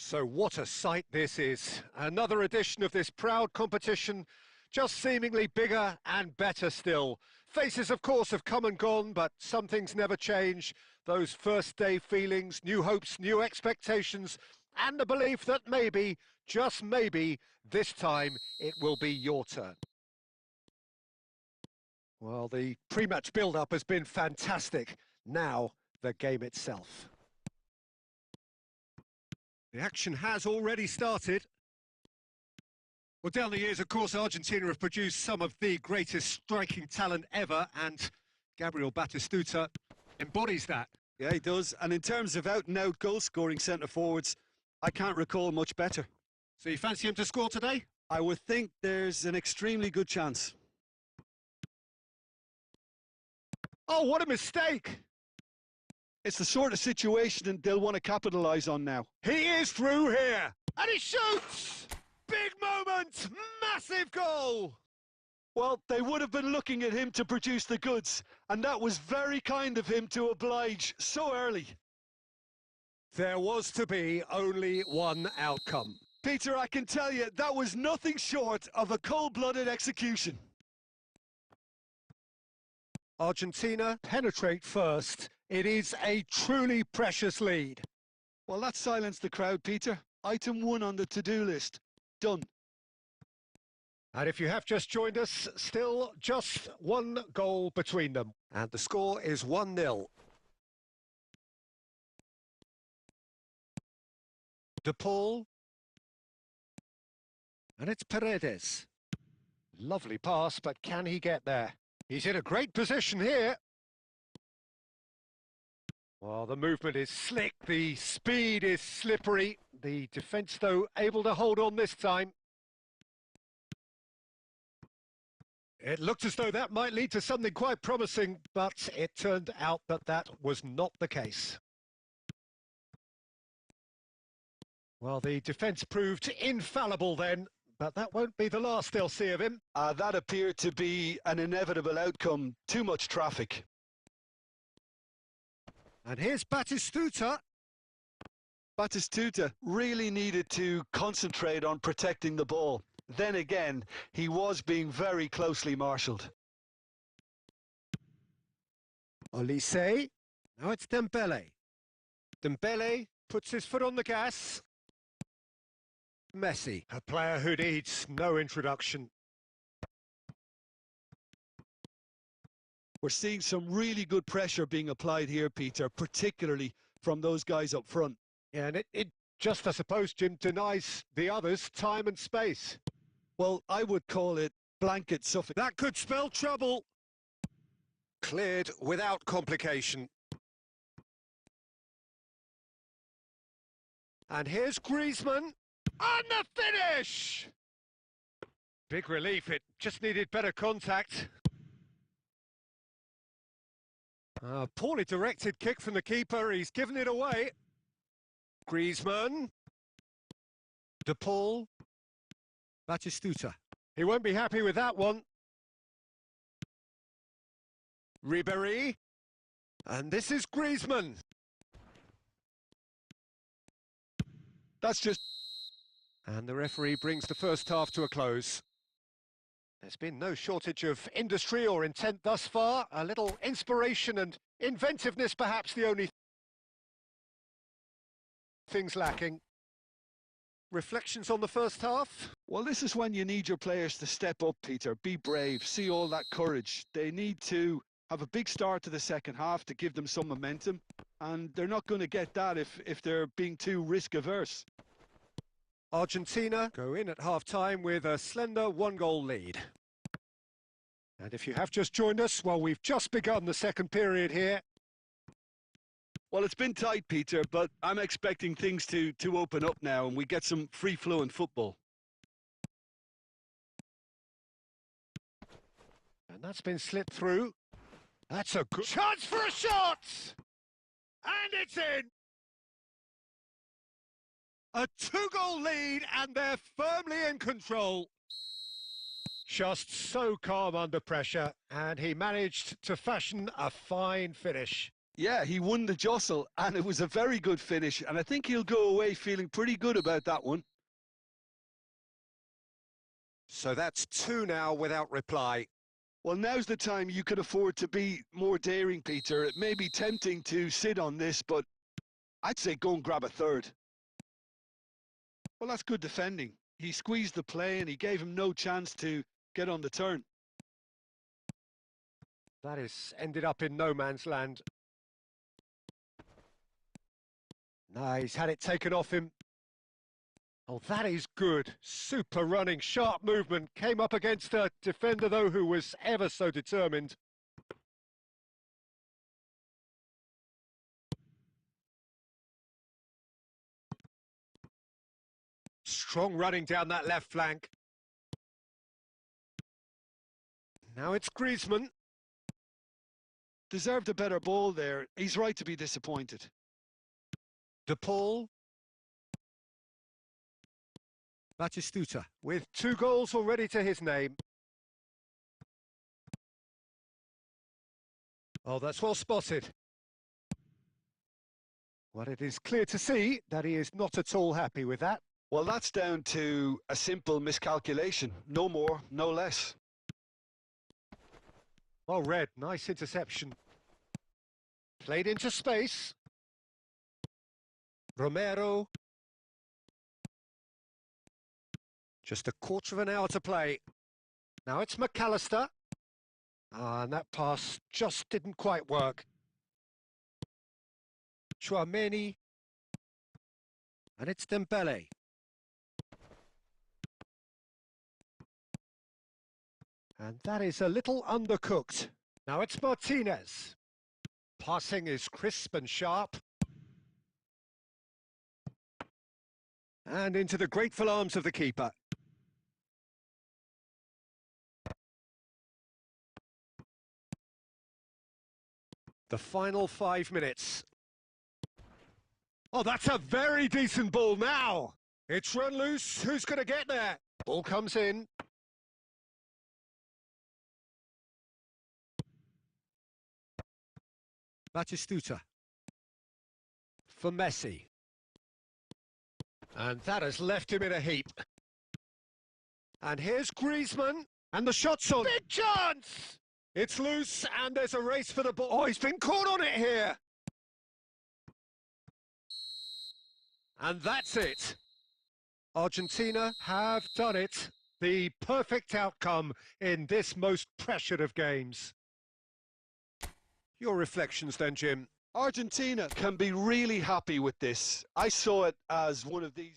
So what a sight this is. Another edition of this proud competition, just seemingly bigger and better still. Faces, of course, have come and gone, but some things never change. Those first day feelings, new hopes, new expectations, and the belief that maybe, just maybe, this time it will be your turn. Well, the pre-match build-up has been fantastic. Now, the game itself. The action has already started. Well, down the years, of course, Argentina have produced some of the greatest striking talent ever, and Gabriel Batistuta embodies that. Yeah, he does. And in terms of out-and-out goal-scoring centre-forwards, I can't recall much better. So you fancy him to score today? I would think there's an extremely good chance. Oh, what a mistake! It's the sort of situation they'll want to capitalise on now. He is through here, and he shoots! Big moment! Massive goal! Well, they would have been looking at him to produce the goods, and that was very kind of him to oblige so early. There was to be only one outcome. Peter, I can tell you, that was nothing short of a cold-blooded execution. Argentina penetrate first. It is a truly precious lead. Well, that silenced the crowd, Peter. Item 1 on the to-do list. Done. And if you have just joined us, still just one goal between them. And the score is 1-0. De Paul. And it's Paredes. Lovely pass, but can he get there? He's in a great position here. Well, the movement is slick, the speed is slippery. The defence, though, able to hold on this time. It looked as though that might lead to something quite promising, but it turned out that that was not the case. Well, the defence proved infallible then, but that won't be the last they'll see of him. That appeared to be an inevitable outcome. Too much traffic. And here's Batistuta. Batistuta really needed to concentrate on protecting the ball. Then again, he was being very closely marshalled. Olise. Now it's Dembele. Dembele puts his foot on the gas. Messi, a player who needs no introduction. We're seeing some really good pressure being applied here, Peter, particularly from those guys up front. Yeah, and it just, I suppose, Jim, denies the others time and space. Well, I would call it blanket suffocation. That could spell trouble. Cleared without complication. And here's Griezmann. And the finish! Big relief, it just needed better contact. Poorly directed kick from the keeper, he's given it away. Griezmann. De Paul. Batistuta. He won't be happy with that one. Ribéry. And this is Griezmann. That's just... And the referee brings the first half to a close. There's been no shortage of industry or intent thus far. A little inspiration and inventiveness, perhaps the only things lacking. Reflections on the first half? Well, this is when you need your players to step up, Peter. Be brave, see all that courage. They need to have a big start to the second half to give them some momentum. And they're not going to get that if they're being too risk-averse. Argentina go in at half-time with a slender one-goal lead. And if you have just joined us, well, we've just begun the second period here. Well, it's been tight, Peter, but I'm expecting things to open up now and we get some free-flowing football. And that's been slipped through. That's a good chance for a shot! And it's in! A two-goal lead, and they're firmly in control. Just so calm under pressure, and he managed to fashion a fine finish. Yeah, he won the jostle, and it was a very good finish, and I think he'll go away feeling pretty good about that one. So that's two now without reply. Well, now's the time you could afford to be more daring, Peter. It may be tempting to sit on this, but I'd say go and grab a third. Well, that's good defending. He squeezed the play and he gave him no chance to get on the turn. That is ended up in no man's land. No, he's had it taken off him. Oh, that is good. Super running, sharp movement. Came up against a defender, though, who was ever so determined. Strong running down that left flank. Now it's Griezmann. Deserved a better ball there. He's right to be disappointed. De Paul. Batistuta with 2 goals already to his name. Oh, that's well spotted. Well, it is clear to see that he is not at all happy with that. Well, that's down to a simple miscalculation. No more, no less. Well read, nice interception. Played into space. Romero. Just a quarter of an hour to play. Now it's McAllister. And that pass just didn't quite work. Chouameni. And it's Dembele. And that is a little undercooked. Now it's Martinez. Passing is crisp and sharp. And into the grateful arms of the keeper. The final 5 minutes. Oh, that's a very decent ball now. It's run loose. Who's going to get there? Ball comes in. Batistuta. For Messi. And that has left him in a heap. And here's Griezmann. And the shot's on. Big chance! It's loose, and there's a race for the ball. Oh, he's been caught on it here. And that's it. Argentina have done it. The perfect outcome in this most pressured of games. Your reflections then, Jim. Argentina can be really happy with this. I saw it as one of these.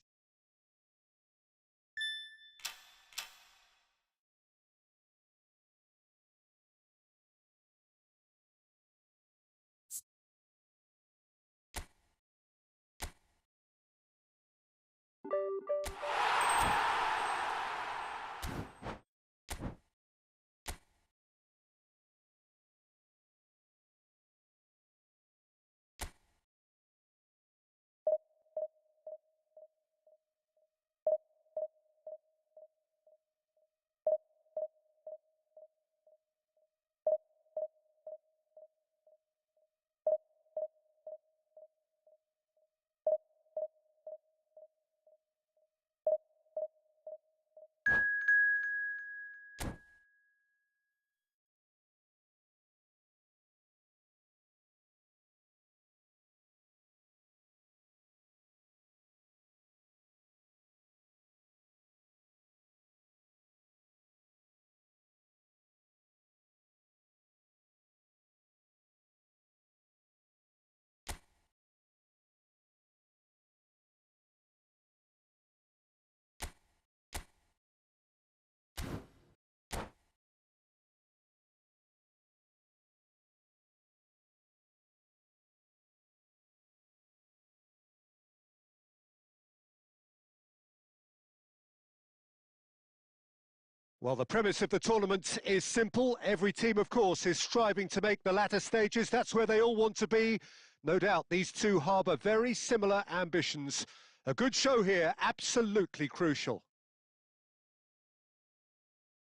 Well, the premise of the tournament is simple. Every team, of course, is striving to make the latter stages. That's where they all want to be. No doubt these two harbour very similar ambitions. A good show here, absolutely crucial.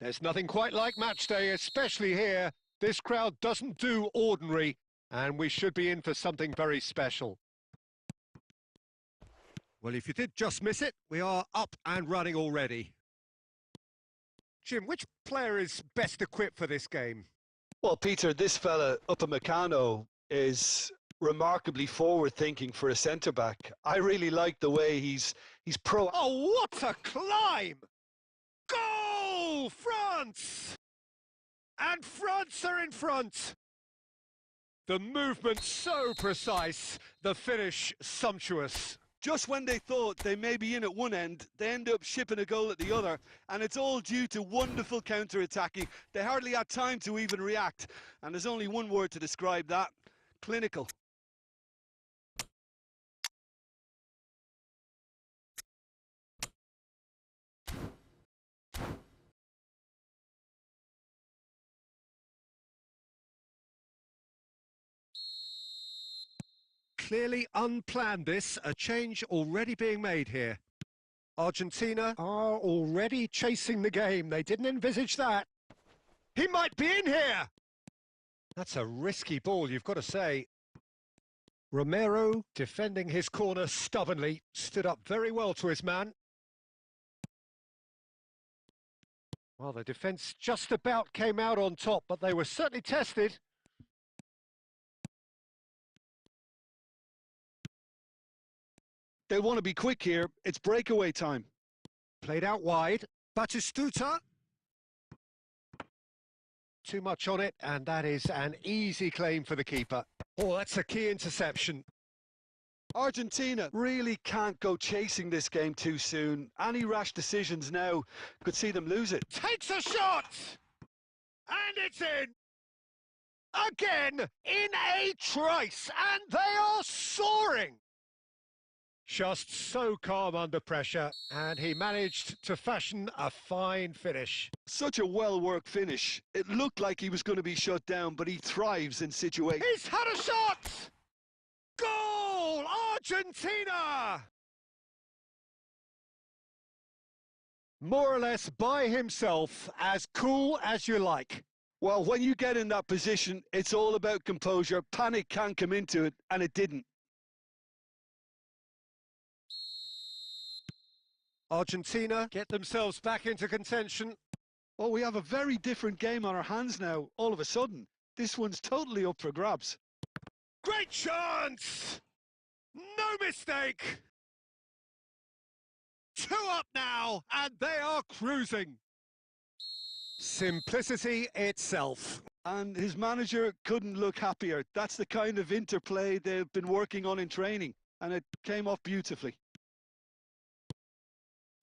There's nothing quite like match day, especially here. This crowd doesn't do ordinary. And we should be in for something very special. Well, if you did just miss it, we are up and running already. Jim, which player is best equipped for this game? Well, Peter, this fella, Upamecano, is remarkably forward-thinking for a centre-back. I really like the way he's pro... Oh, what a climb! Goal! France! And France are in front! The movement so precise, the finish sumptuous. Just when they thought they may be in at one end, they end up shipping a goal at the other, and it's all due to wonderful counter-attacking. They hardly had time to even react, and there's only one word to describe that: clinical. Clearly unplanned this, a change already being made here. Argentina are already chasing the game. They didn't envisage that. He might be in here! That's a risky ball, you've got to say. Romero, defending his corner stubbornly, stood up very well to his man. Well, the defence just about came out on top, but they were certainly tested. They want to be quick here. It's breakaway time. Played out wide. Batistuta. Too much on it, and that is an easy claim for the keeper. Oh, that's a key interception. Argentina really can't go chasing this game too soon. Any rash decisions now could see them lose it. Takes a shot! And it's in! Again, in a trice, and they are soaring! Just so calm under pressure, and he managed to fashion a fine finish. Such a well-worked finish. It looked like he was going to be shut down, but he thrives in situations. He's had a shot! Goal! Argentina! More or less by himself, as cool as you like. Well, when you get in that position, it's all about composure. Panic can come into it, and it didn't. Argentina get themselves back into contention. Oh, we have a very different game on our hands now, all of a sudden. This one's totally up for grabs. Great chance! No mistake! 2 up now, and they are cruising. Simplicity itself. And his manager couldn't look happier. That's the kind of interplay they've been working on in training, and it came off beautifully.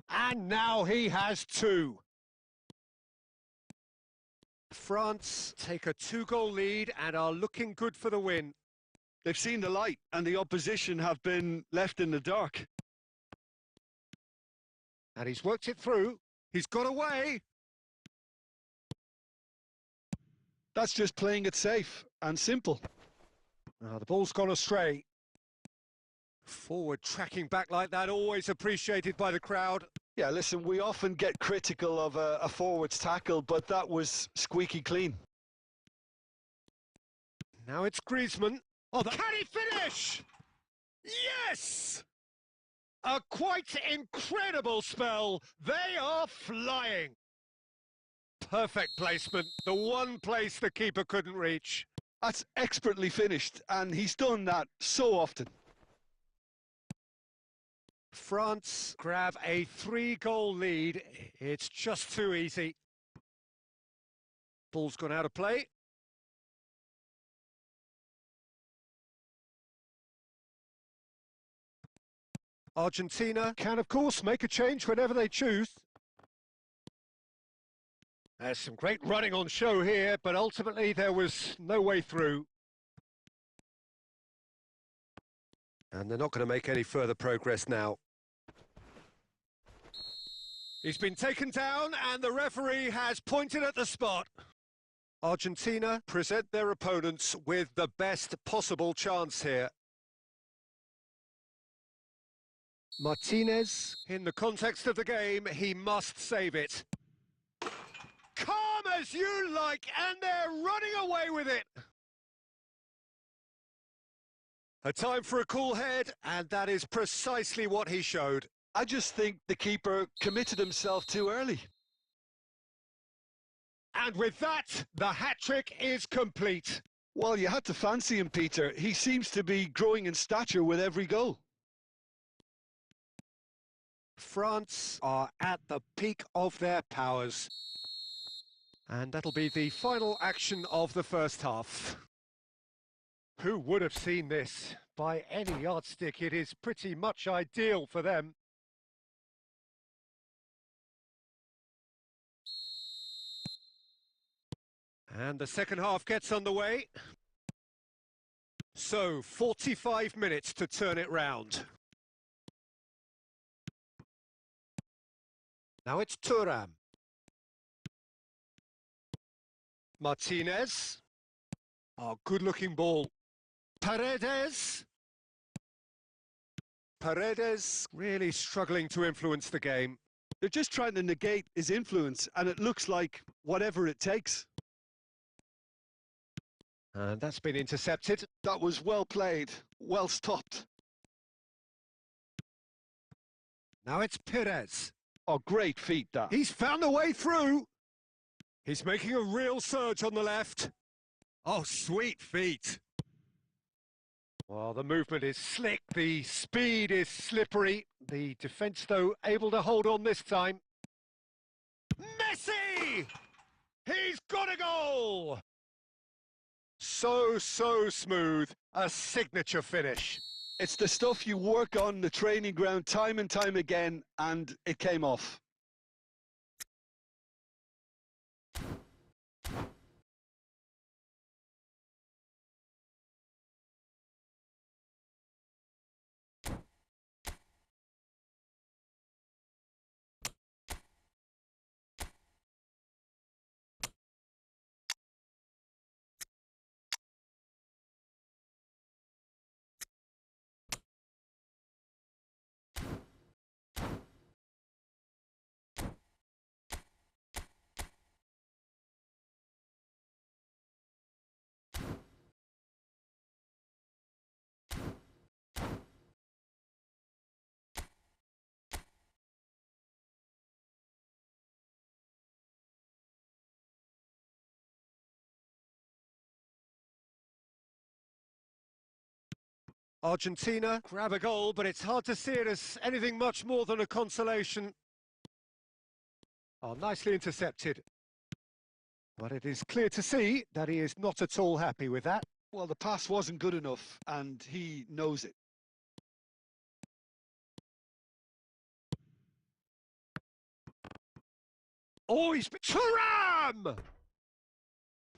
And now he has 2. France take a 2-goal lead and are looking good for the win. They've seen the light, and the opposition have been left in the dark. And he's worked it through. He's got away. That's just playing it safe and simple. The ball's gone astray. Forward tracking back like that, always appreciated by the crowd. Yeah, listen, we often get critical of a forward's tackle, but that was squeaky clean. Now it's Griezmann. Oh, can he finish? Yes! A quite incredible spell. They are flying. Perfect placement. The one place the keeper couldn't reach. That's expertly finished, and he's done that so often. France grab a 3-goal lead. It's just too easy. Ball's gone out of play. Argentina can, of course, make a change whenever they choose. There's some great running on show here, but ultimately there was no way through. And they're not going to make any further progress now. He's been taken down and the referee has pointed at the spot. Argentina present their opponents with the best possible chance here. Martinez, in the context of the game, he must save it. Calm as you like, and they're running away with it. A time for a cool head, and that is precisely what he showed. I just think the keeper committed himself too early. And with that, the hat-trick is complete. Well, you had to fancy him, Peter. He seems to be growing in stature with every goal. France are at the peak of their powers. And that'll be the final action of the first half. Who would have seen this? By any yardstick, it is pretty much ideal for them. And the second half gets underway. So, 45 minutes to turn it round. Now it's Thuram. Martinez. Oh, good-looking ball. Paredes. Paredes really struggling to influence the game. They're just trying to negate his influence, and it looks like whatever it takes. And that's been intercepted. That was well played, well stopped. Now it's Perez. Oh, great feat, that. He's found a way through. He's making a real surge on the left. Oh, sweet feet. Well, the movement is slick, the speed is slippery. The defence, though, able to hold on this time. Messi! He's got a goal! So smooth. A signature finish. It's the stuff you work on the training ground time and time again, and it came off. Argentina grab a goal, but it's hard to see it as anything much more than a consolation. Oh, nicely intercepted. But it is clear to see that he is not at all happy with that. Well, the pass wasn't good enough, and he knows it. Oh, he's... Thuram!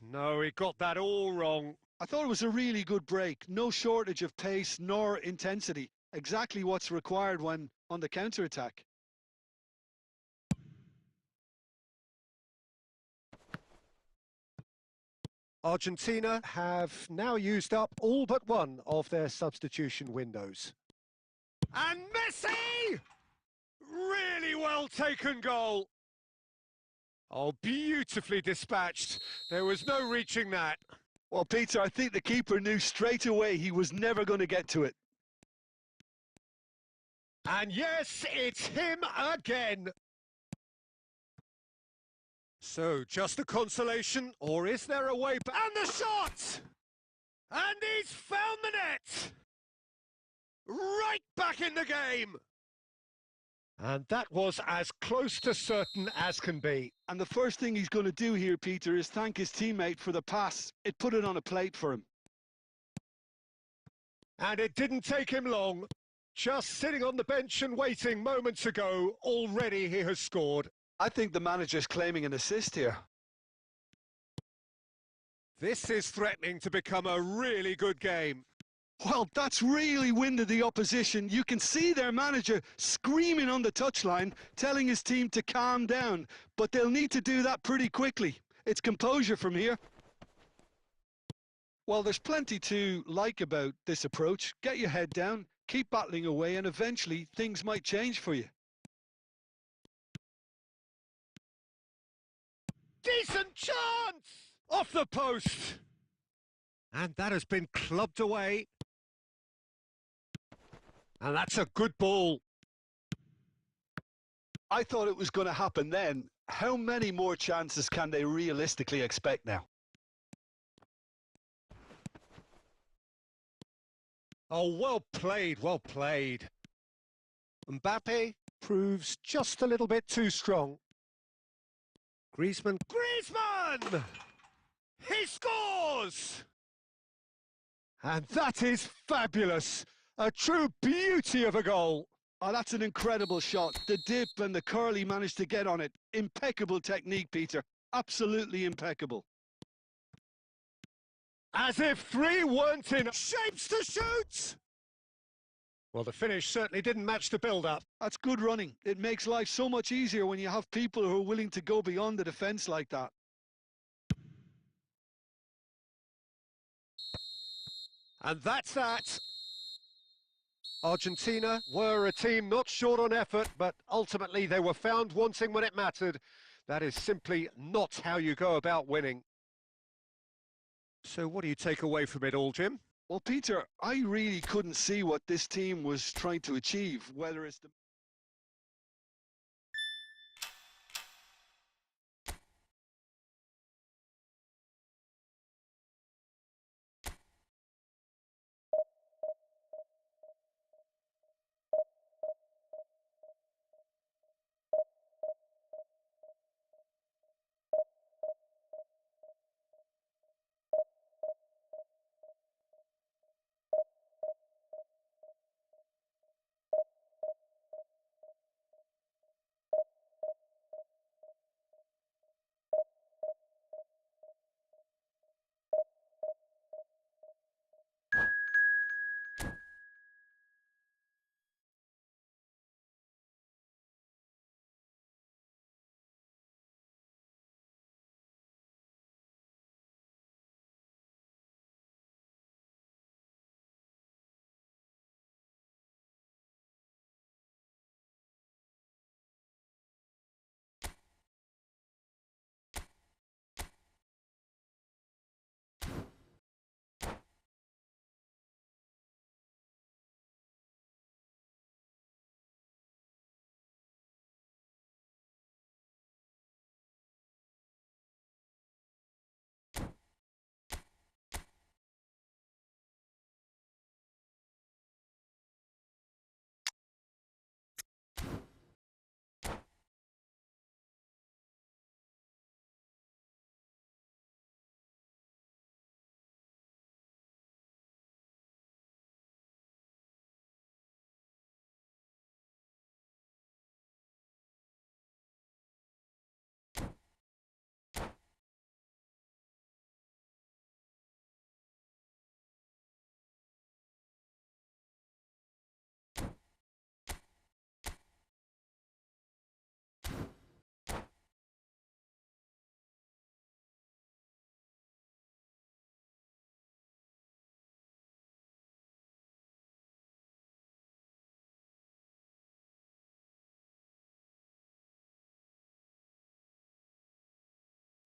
No, he got that all wrong. I thought it was a really good break. No shortage of pace nor intensity. Exactly what's required when on the counter-attack. Argentina have now used up all but one of their substitution windows. And Messi! Really well taken goal. Oh, beautifully dispatched. There was no reaching that. Well, Peter, I think the keeper knew straight away he was never going to get to it. And yes, it's him again. So, just a consolation, or is there a way back? And the shot! And he's found the net! Right back in the game! And that was as close to certain as can be. And the first thing he's going to do here, Peter, is thank his teammate for the pass. It put it on a plate for him. And it didn't take him long. Just sitting on the bench and waiting moments ago, already he has scored. I think the manager's claiming an assist here. This is threatening to become a really good game. Well, that's really winded the opposition. You can see their manager screaming on the touchline, telling his team to calm down. But they'll need to do that pretty quickly. It's composure from here. Well, there's plenty to like about this approach. Get your head down, keep battling away, and eventually things might change for you. Decent chance! Off the post! And that has been clubbed away. And that's a good ball. I thought it was going to happen then. How many more chances can they realistically expect now? Oh, well played, well played. Mbappe proves just a little bit too strong. Griezmann! He scores! And that is fabulous. A true beauty of a goal. Oh, that's an incredible shot. The dip and the curl he managed to get on it. Impeccable technique, Peter. Absolutely impeccable. As if three weren't in shapes to shoot! Well, the finish certainly didn't match the build-up. That's good running. It makes life so much easier when you have people who are willing to go beyond the defence like that. And that's that. Argentina were a team not short on effort, but ultimately they were found wanting when it mattered. That is simply not how you go about winning. So what do you take away from it all, Jim? Well, Peter, I really couldn't see what this team was trying to achieve, whether it's the...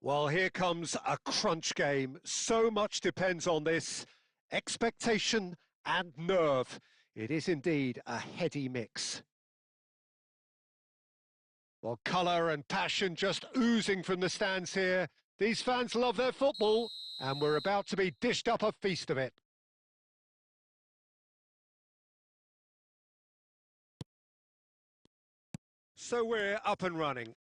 Well, here comes a crunch game. So much depends on this. Expectation and nerve. It is indeed a heady mix. Well, colour and passion just oozing from the stands here. These fans love their football, and we're about to be dished up a feast of it. So we're up and running.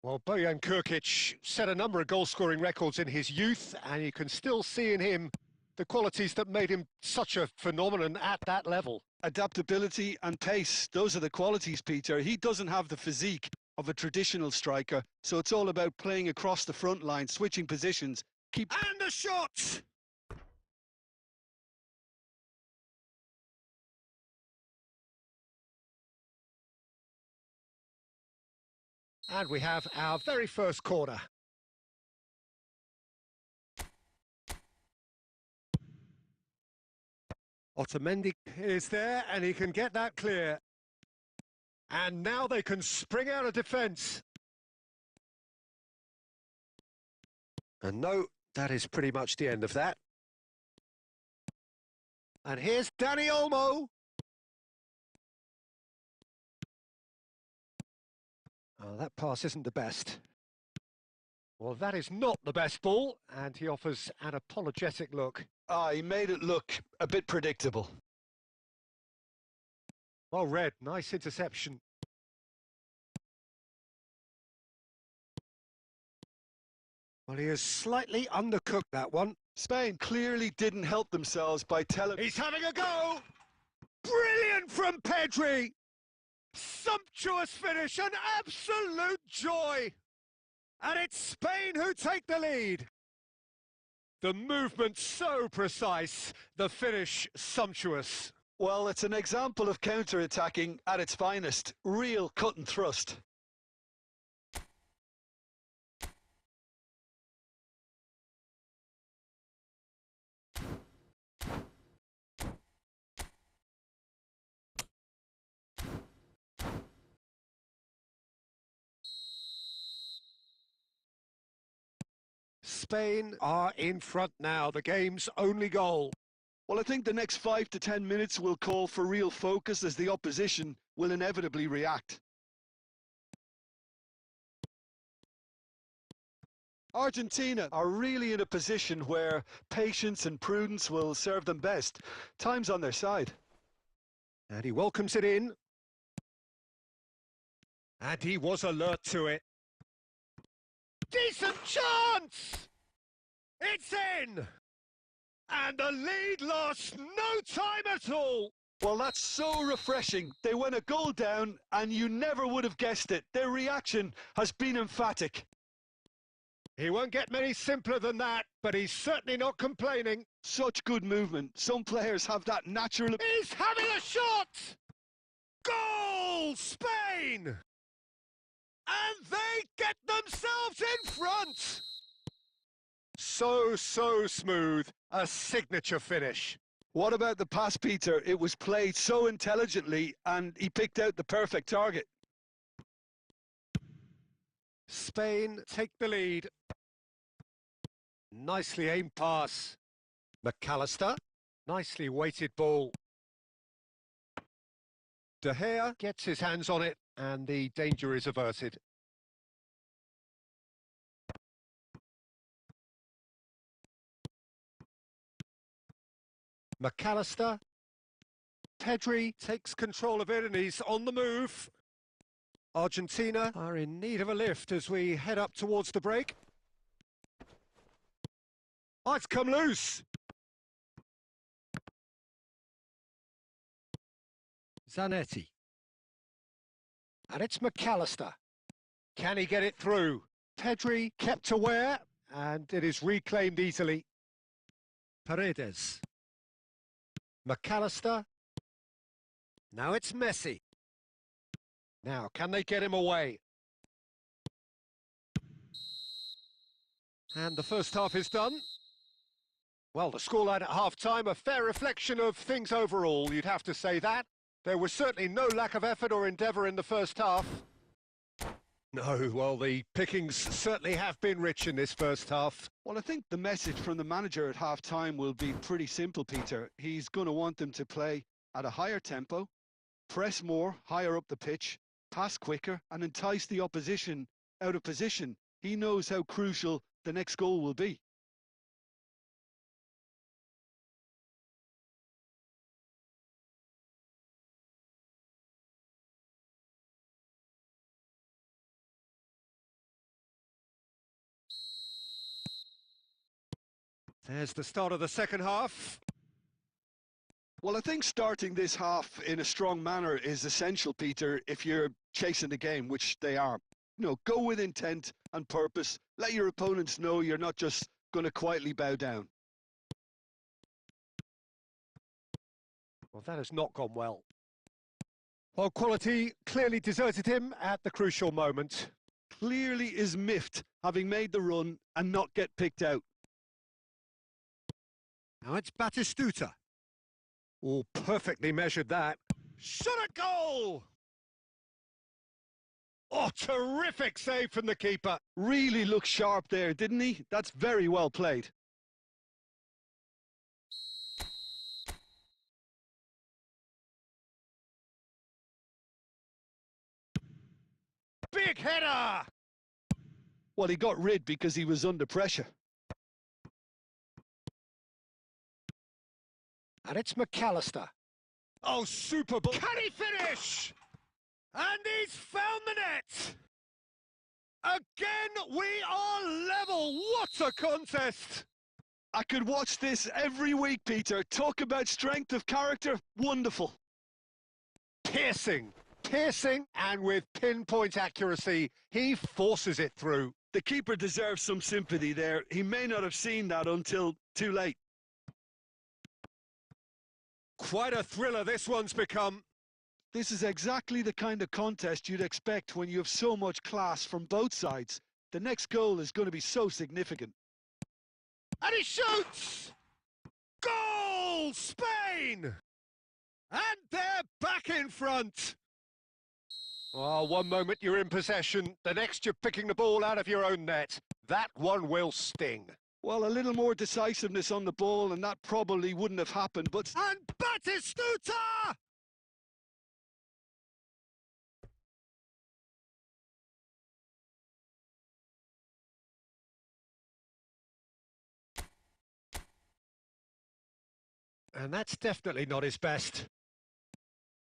Well, Bojan Krkic set a number of goal-scoring records in his youth, and you can still see in him the qualities that made him such a phenomenon at that level. Adaptability and pace, those are the qualities, Peter. He doesn't have the physique of a traditional striker, so it's all about playing across the front line, switching positions. And a shot! And we have our very first corner. Otamendi is there, and he can get that clear. And now they can spring out of defence. And no, that is pretty much the end of that. And here's Dani Olmo. Oh, that pass isn't the best. Well, that is not the best ball, and he offers an apologetic look. He made it look a bit predictable. Well read, nice interception. Well, he has slightly undercooked that one. Spain clearly didn't help themselves by telling... He's having a go! Brilliant from Pedri! Sumptuous finish, an absolute joy! And it's Spain who take the lead. The movement so precise, the finish sumptuous. Well, it's an example of counter-attacking at its finest. Real cut and thrust. Spain are in front now, the game's only goal. Well, I think the next 5 to 10 minutes will call for real focus as the opposition will inevitably react. Argentina are really in a position where patience and prudence will serve them best. Time's on their side. And he welcomes it in. And he was alert to it. Decent chance! It's in! And the lead lost no time at all. Well, that's so refreshing. They went a goal down and you never would have guessed it. Their reaction has been emphatic. He won't get many simpler than that, but he's certainly not complaining. Such good movement. Some players have that natural... He's having a shot! Goal, Spain! And they get themselves in front! So smooth. A signature finish. What about the pass, Peter? It was played so intelligently and he picked out the perfect target. Spain take the lead. Nicely aimed pass. McAllister. Nicely weighted ball. De Gea gets his hands on it and the danger is averted. McAllister. Pedri takes control of it and he's on the move. Argentina are in need of a lift as we head up towards the break. Oh, it's come loose. Zanetti. And it's McAllister. Can he get it through? Pedri kept aware and it is reclaimed easily. Paredes. McAllister. Now it's Messi. Now, can they get him away? And the first half is done. Well, the scoreline at half-time, a fair reflection of things overall, you'd have to say that. There was certainly no lack of effort or endeavour in the first half. No, well, the pickings certainly have been rich in this first half. Well, I think the message from the manager at half-time will be pretty simple, Peter. He's going to want them to play at a higher tempo, press more, higher up the pitch, pass quicker and entice the opposition out of position. He knows how crucial the next goal will be. There's the start of the second half. Well, I think starting this half in a strong manner is essential, Peter, if you're chasing the game, which they are. You know, go with intent and purpose. Let your opponents know you're not just going to quietly bow down. Well, that has not gone well. Well, quality clearly deserted him at the crucial moment. Clearly is miffed, having made the run and not get picked out. Now it's Batistuta. Oh, perfectly measured that. Shot at goal! Oh, terrific save from the keeper. Really looked sharp there, didn't he? That's very well played. Big header! Well, he got rid because he was under pressure. And it's McAllister. Oh, super ball. Can he finish? And he's found the net! Again, we are level. What a contest! I could watch this every week, Peter. Talk about strength of character. Wonderful. Piercing, and with pinpoint accuracy, he forces it through. The keeper deserves some sympathy there. He may not have seen that until too late. Quite a thriller this one's become. This is exactly the kind of contest you'd expect when you have so much class from both sides. The next goal is going to be so significant. And he shoots! Goal! Spain! And they're back in front. Oh, one moment you're in possession, the next you're picking the ball out of your own net. That one will sting. Well, a little more decisiveness on the ball and that probably wouldn't have happened, but... And Batistuta! And that's definitely not his best.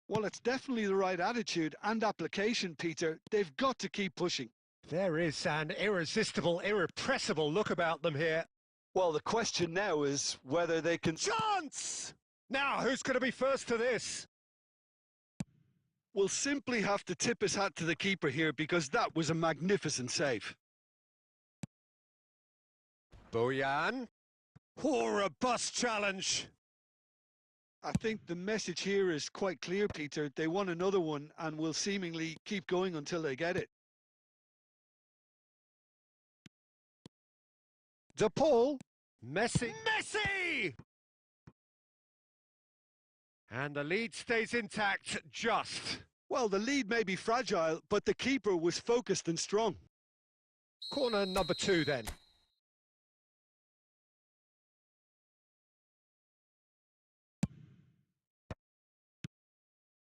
Well, it's definitely the right attitude and application, Peter. They've got to keep pushing. There is an irresistible, irrepressible look about them here. Well, the question now is whether they can... Chance! Now, who's going to be first to this? We'll simply have to tip his hat to the keeper here because that was a magnificent save. Bojan. Oh, robust challenge. I think the message here is quite clear, Peter. They want another one and will seemingly keep going until they get it. De Paul. Messi. Messi! And the lead stays intact, just. Well, the lead may be fragile, but the keeper was focused and strong. Corner number 2 then.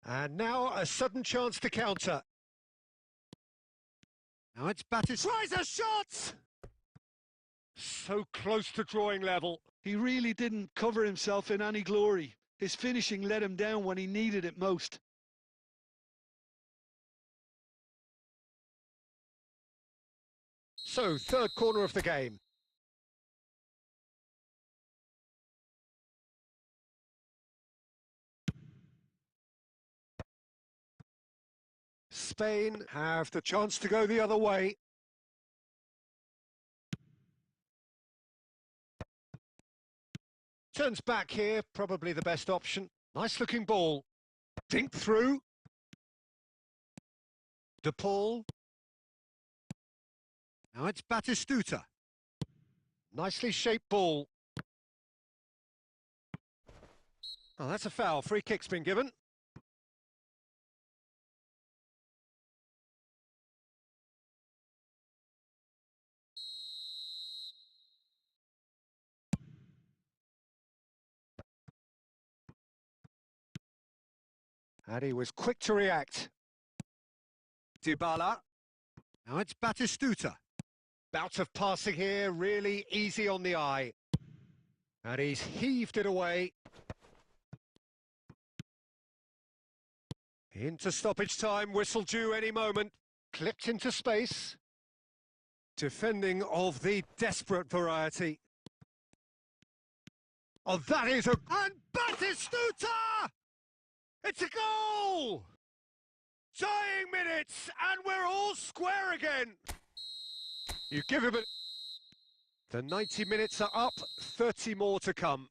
And now a sudden chance to counter. Now it's Batis. Tries a shot! So close to drawing level. He really didn't cover himself in any glory. His finishing let him down when he needed it most. So, third corner of the game. Spain have the chance to go the other way. Turns back here, probably the best option. Nice looking ball. Dink through. De Paul. Now it's Batistuta. Nicely shaped ball. Oh, that's a foul. Free kick's been given. And he was quick to react. Dybala. Now it's Batistuta. Bout of passing here, really easy on the eye. And he's heaved it away. Into stoppage time, whistle due any moment. Clipped into space. Defending of the desperate variety. Oh, that is a... And Batistuta! It's a goal! Dying minutes, and we're all square again. You give him a... The 90 minutes are up, 30 more to come.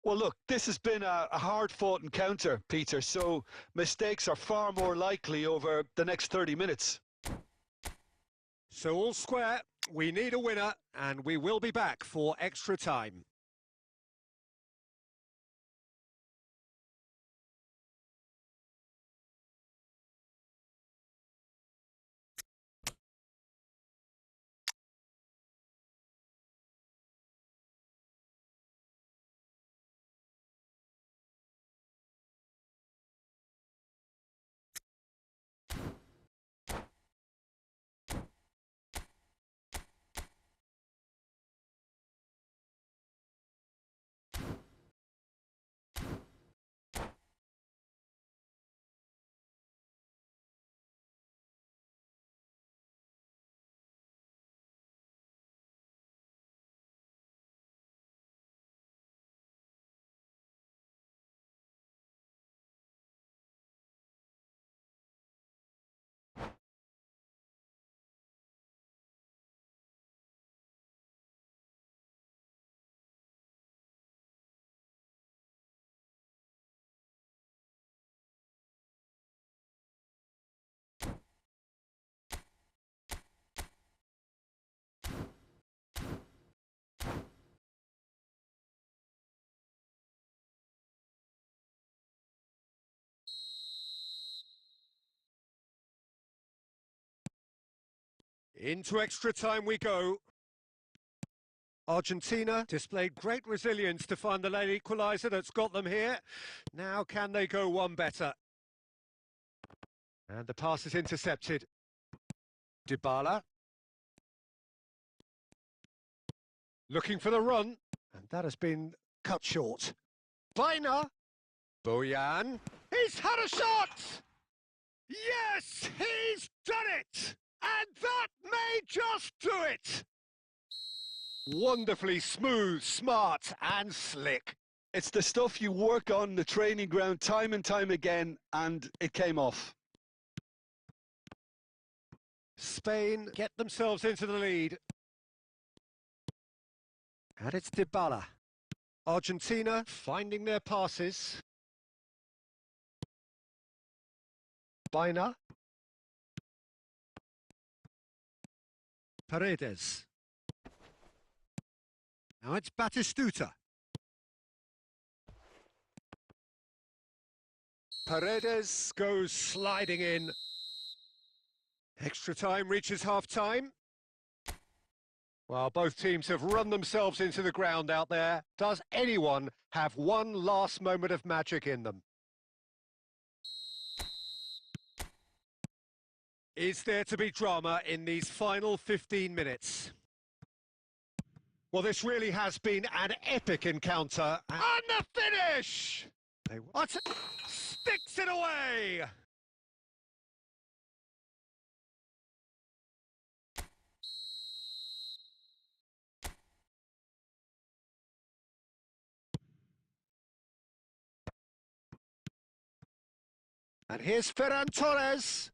Well, look, this has been a hard-fought encounter, Peter, so mistakes are far more likely over the next 30 minutes. So all square, we need a winner, and we will be back for extra time. Into extra time we go. Argentina displayed great resilience to find the late equaliser that's got them here. Now can they go one better? And the pass is intercepted. Dybala. Looking for the run. And that has been cut short. Baina. Bojan. He's had a shot! Yes, he's done it! And that may just do it! Wonderfully smooth, smart and slick. It's the stuff you work on the training ground time and time again, and it came off. Spain get themselves into the lead. And it's Dybala. Argentina finding their passes. Baina. Paredes. Now it's Batistuta. Paredes goes sliding in. Extra time reaches half-time. Well, both teams have run themselves into the ground out there. Does anyone have one last moment of magic in them? Is there to be drama in these final 15 minutes? Well, this really has been an epic encounter. And the finish! Sticks it away! And here's Ferran Torres.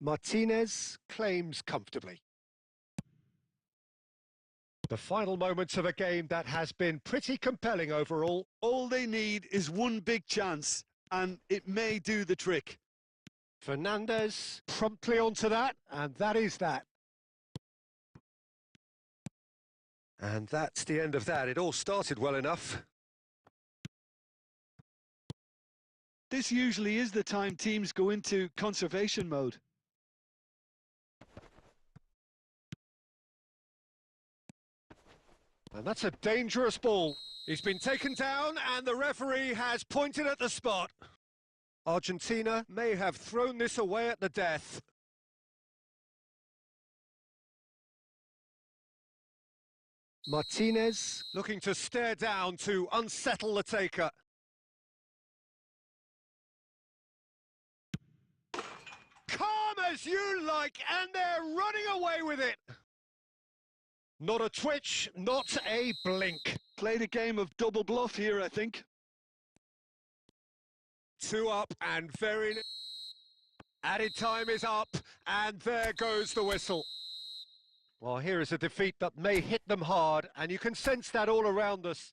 Martinez claims comfortably. The final moments of a game that has been pretty compelling overall. All they need is one big chance, and it may do the trick. Fernandez promptly onto that, and that is that. And that's the end of that. It all started well enough. This usually is the time teams go into conservation mode. And that's a dangerous ball. He's been taken down and the referee has pointed at the spot. Argentina may have thrown this away at the death. Martinez looking to stare down to unsettle the taker. Calm as you like, and they're running away with it. Not a twitch, not a blink. Played a game of double bluff here, I think. 2 up and very... Added time is up, and there goes the whistle. Well, here is a defeat that may hit them hard, and you can sense that all around us.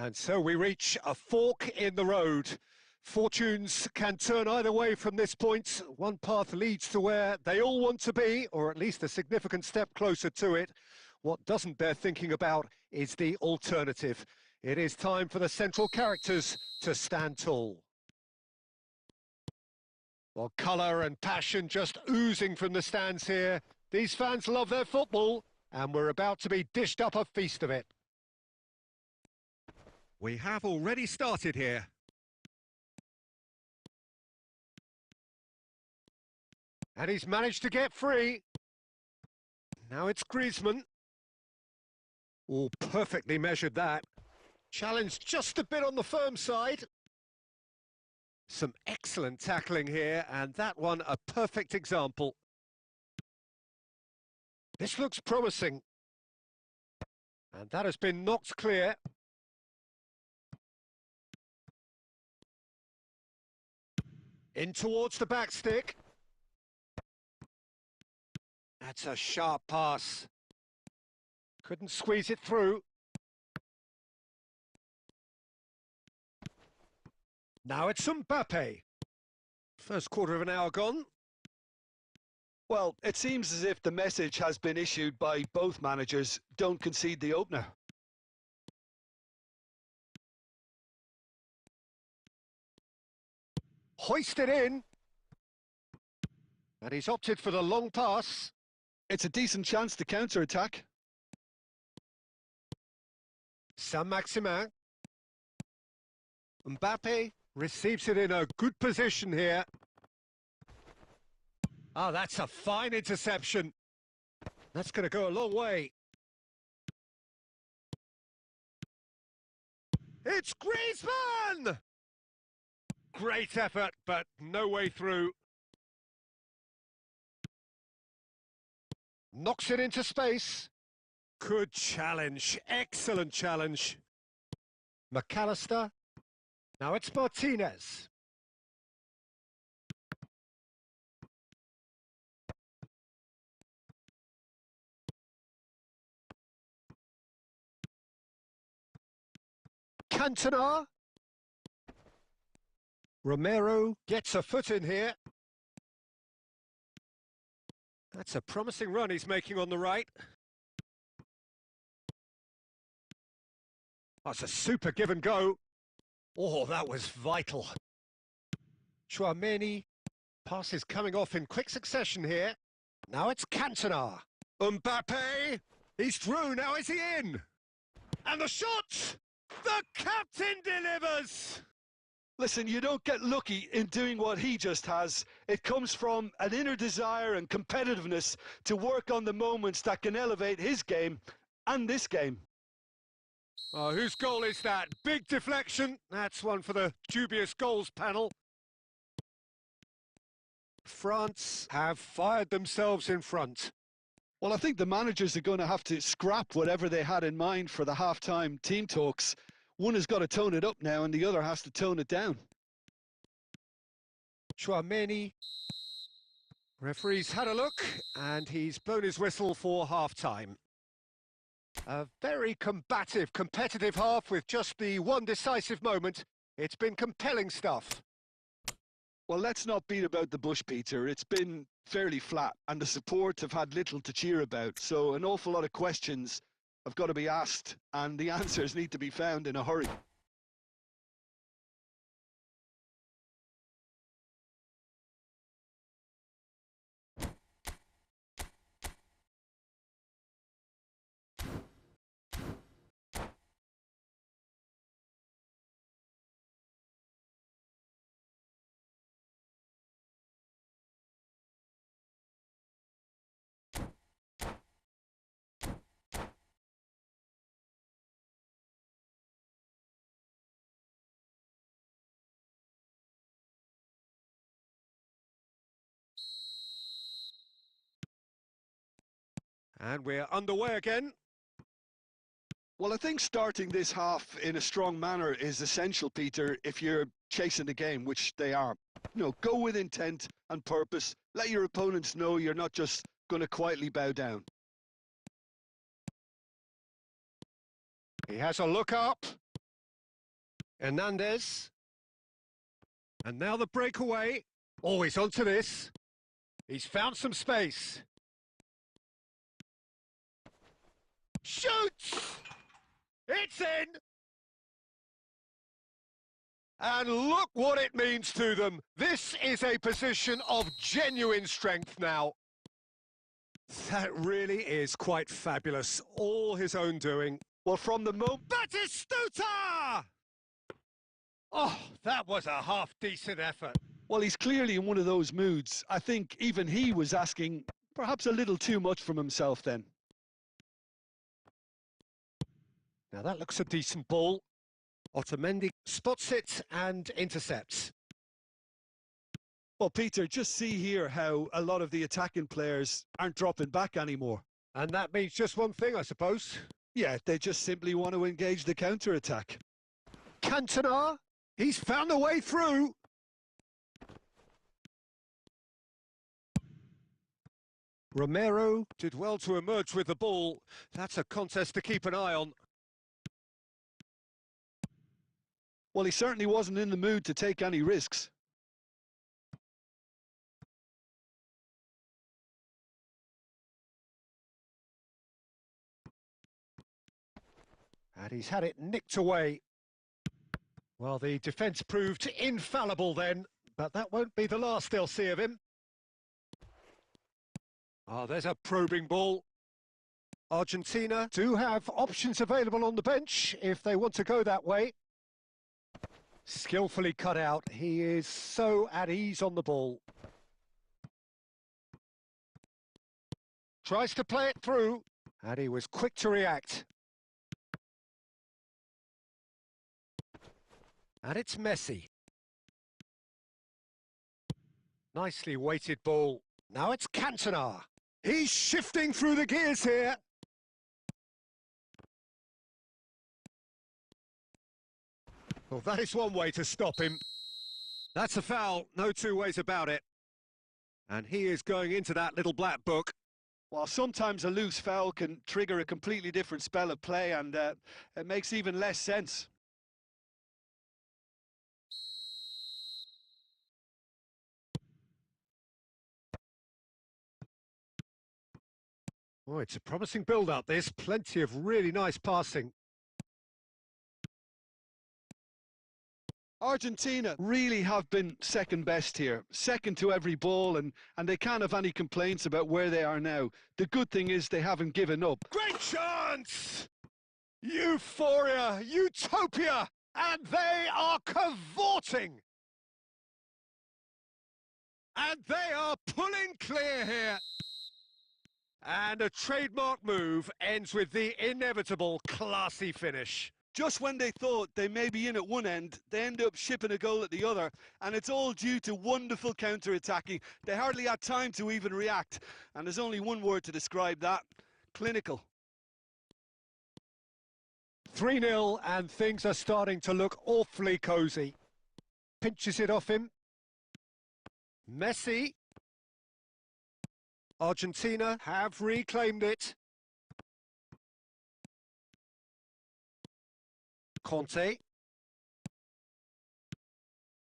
And so we reach a fork in the road. Fortunes can turn either way from this point. One path leads to where they all want to be, or at least a significant step closer to it. What doesn't bear thinking about is the alternative. It is time for the central characters to stand tall. Well, colour and passion just oozing from the stands here. These fans love their football, and we're about to be dished up a feast of it. We have already started here. And he's managed to get free. Now it's Griezmann. Oh, perfectly measured that. Challenged just a bit on the firm side. Some excellent tackling here, and that one a perfect example. This looks promising. And that has been knocked clear. In towards the back stick. That's a sharp pass. Couldn't squeeze it through. Now it's Mbappe. First quarter of an hour gone. Well, it seems as if the message has been issued by both managers: don't concede the opener. Hoisted in. And he's opted for the long pass. It's a decent chance to counter-attack. Saint-Maximin. Mbappe receives it in a good position here. Ah, that's a fine interception. That's going to go a long way. It's Griezmann! Great effort, but no way through. Knocks it into space. Good challenge. Excellent challenge. McAllister. Now it's Martinez. Cantona. Romero gets a foot in here. That's a promising run he's making on the right. That's a super give and go. Oh, that was vital. Tchouaméni. Passes coming off in quick succession here. Now it's Cantona. Mbappe. He's through. Now is he in? And the shot! The captain delivers! Listen, you don't get lucky in doing what he just has. It comes from an inner desire and competitiveness to work on the moments that can elevate his game and this game. Oh, whose goal is that? Big deflection. That's one for the dubious goals panel. France have fired themselves in front. Well, I think the managers are going to have to scrap whatever they had in mind for the half-time team talks. One has got to tone it up now and the other has to tone it down. Tchouaméni. Referee's had a look and he's blown his whistle for half-time. A very combative, competitive half with just the one decisive moment. It's been compelling stuff. Well, let's not beat about the bush, Peter. It's been fairly flat and the support have had little to cheer about. So an awful lot of questions have got to be asked and the answers need to be found in a hurry. And we're underway again. Well, I think starting this half in a strong manner is essential, Peter, if you're chasing the game, which they are. You know, go with intent and purpose. Let your opponents know you're not just going to quietly bow down. He has a look up. Hernandez. And now the breakaway. Oh, he's onto this. He's found some space. Shoots! It's in! And look what it means to them. This is a position of genuine strength now. That really is quite fabulous. All his own doing. Well, from the moment... Batistuta! Oh, that was a half-decent effort. Well, he's clearly in one of those moods. I think even he was asking perhaps a little too much from himself then. Now that looks a decent ball. Otamendi spots it and intercepts. Well, Peter, just see here how a lot of the attacking players aren't dropping back anymore. And that means just one thing, I suppose. Yeah, they just simply want to engage the counter-attack. Cantona, he's found a way through. Romero did well to emerge with the ball. That's a contest to keep an eye on. Well, he certainly wasn't in the mood to take any risks. And he's had it nicked away. Well, the defence proved infallible then, but that won't be the last they'll see of him. Oh, there's a probing ball. Argentina do have options available on the bench if they want to go that way. Skillfully cut out. He is so at ease on the ball. Tries to play it through, and he was quick to react. And it's Messi. Nicely weighted ball. Now it's Cantona. He's shifting through the gears here. Well, that is one way to stop him. That's a foul, no two ways about it. And he is going into that little black book. Well, sometimes a loose foul can trigger a completely different spell of play, and it makes even less sense. Oh, it's a promising build-up, this. Plenty of really nice passing. Argentina really have been second best here, second to every ball, and they can't have any complaints about where they are now. The good thing is they haven't given up. Great chance! Euphoria, utopia, and they are cavorting. And they are pulling clear here. And a trademark move ends with the inevitable classy finish. Just when they thought they may be in at one end, they end up shipping a goal at the other, and it's all due to wonderful counter-attacking. They hardly had time to even react, and there's only one word to describe that: clinical. 3-0, and things are starting to look awfully cosy. Pinches it off him. Messi. Argentina have reclaimed it. Conte.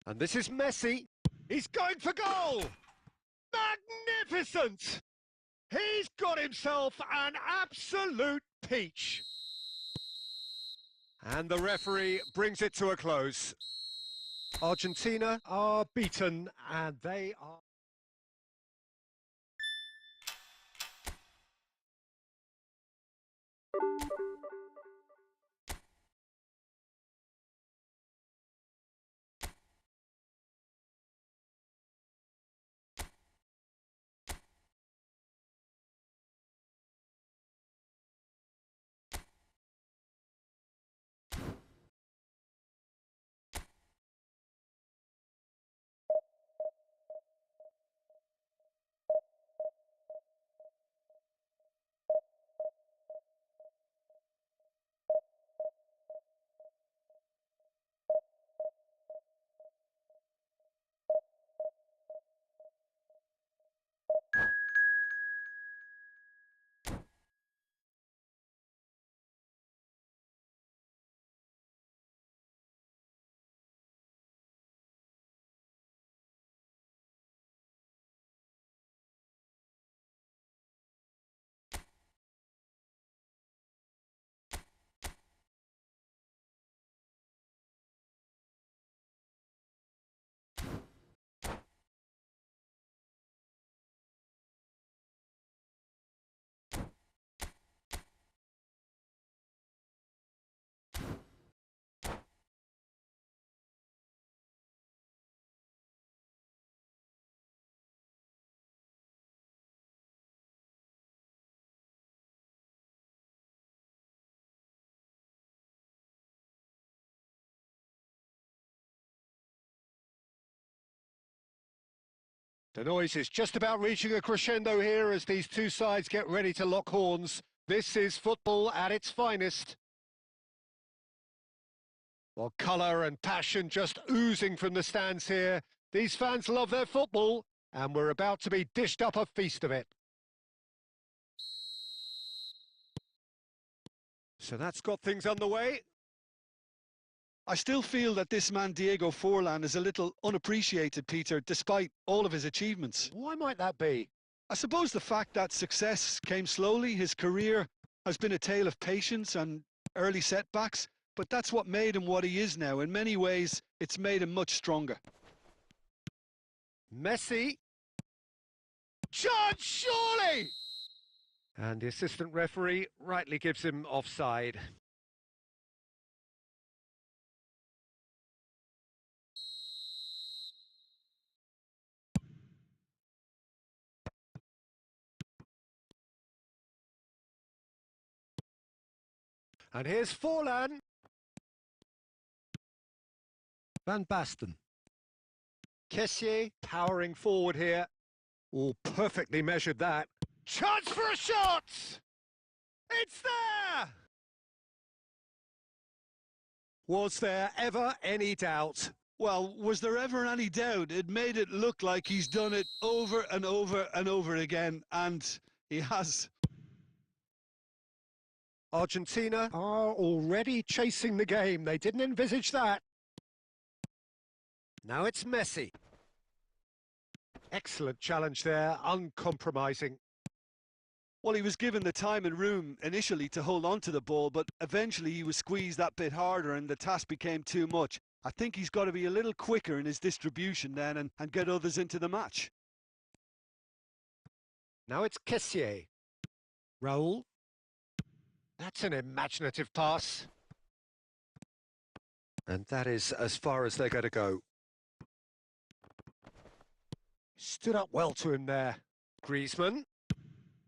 And this is Messi. He's going for goal! Magnificent! He's got himself an absolute peach. And the referee brings it to a close. Argentina are beaten, and they are... The noise is just about reaching a crescendo here as these two sides get ready to lock horns. This is football at its finest. Well, colour and passion just oozing from the stands here. These fans love their football, and we're about to be dished up a feast of it. So that's got things underway. I still feel that this man, Diego Forlan, is a little unappreciated, Peter, despite all of his achievements. Why might that be? I suppose the fact that success came slowly, his career has been a tale of patience and early setbacks, but that's what made him what he is now. In many ways, it's made him much stronger. Messi. Chance, surely! And the assistant referee rightly gives him offside. And here's Forlan. Van Basten. Kessié powering forward here. Oh, perfectly measured that. Chance for a shot! It's there! Was there ever any doubt? Well, was there ever any doubt? It made it look like he's done it over and over and over again, and he has. Argentina are already chasing the game. They didn't envisage that. Now it's Messi. Excellent challenge there, uncompromising. Well, he was given the time and room initially to hold on to the ball, but eventually he was squeezed that bit harder and the task became too much. I think he's got to be a little quicker in his distribution then and get others into the match. Now it's Kessié. Raul. That's an imaginative pass. And that is as far as they're going to go. Stood up well to him there. Griezmann.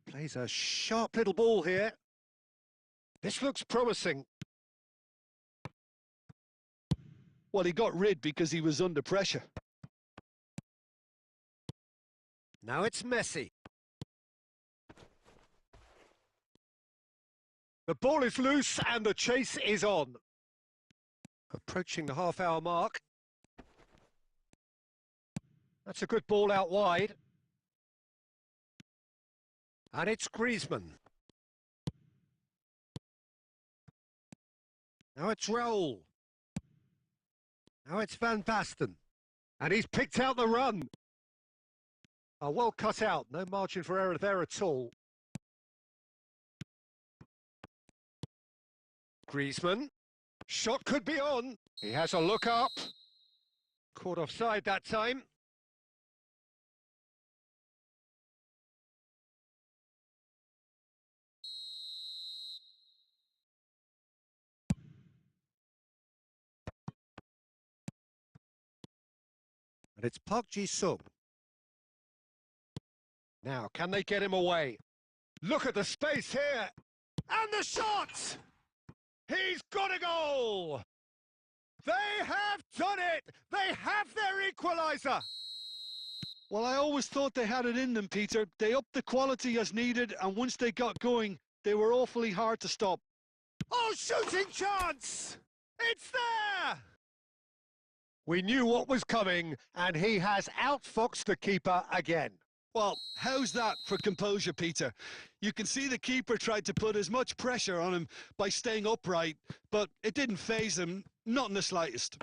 Plays a sharp little ball here. This looks promising. Well, he got rid because he was under pressure. Now it's Messi. The ball is loose and the chase is on. Approaching the half-hour mark. That's a good ball out wide. And it's Griezmann. Now it's Raul. Now it's Van Basten. And he's picked out the run. Oh, well cut out. No margin for error there at all. Griezmann. Shot could be on. He has a look up. Caught offside that time. And it's Park Ji-sung. Now, can they get him away? Look at the space here. And the shot! He's got a goal! They have done it! They have their equaliser! Well, I always thought they had it in them, Peter. They upped the quality as needed, and once they got going, they were awfully hard to stop. Oh, shooting chance! It's there! We knew what was coming, and he has outfoxed the keeper again. Well, how's that for composure, Peter? You can see the keeper tried to put as much pressure on him by staying upright, but it didn't faze him, not in the slightest.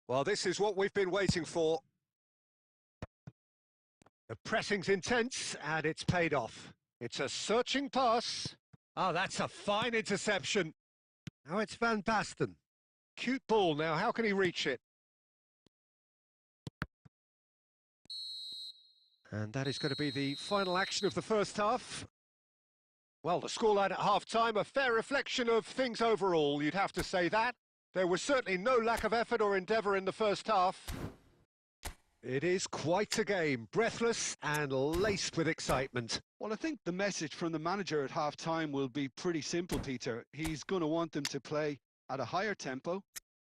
Well, this is what we've been waiting for. The pressing's intense, and it's paid off. It's a searching pass. Oh, that's a fine interception. Now it's Van Basten. Cute ball now, how can he reach it? And that is going to be the final action of the first half. Well, the scoreline at half-time, a fair reflection of things overall, you'd have to say that. There was certainly no lack of effort or endeavour in the first half. It is quite a game, breathless and laced with excitement. Well, I think the message from the manager at half-time will be pretty simple, Peter. He's going to want them to play at a higher tempo,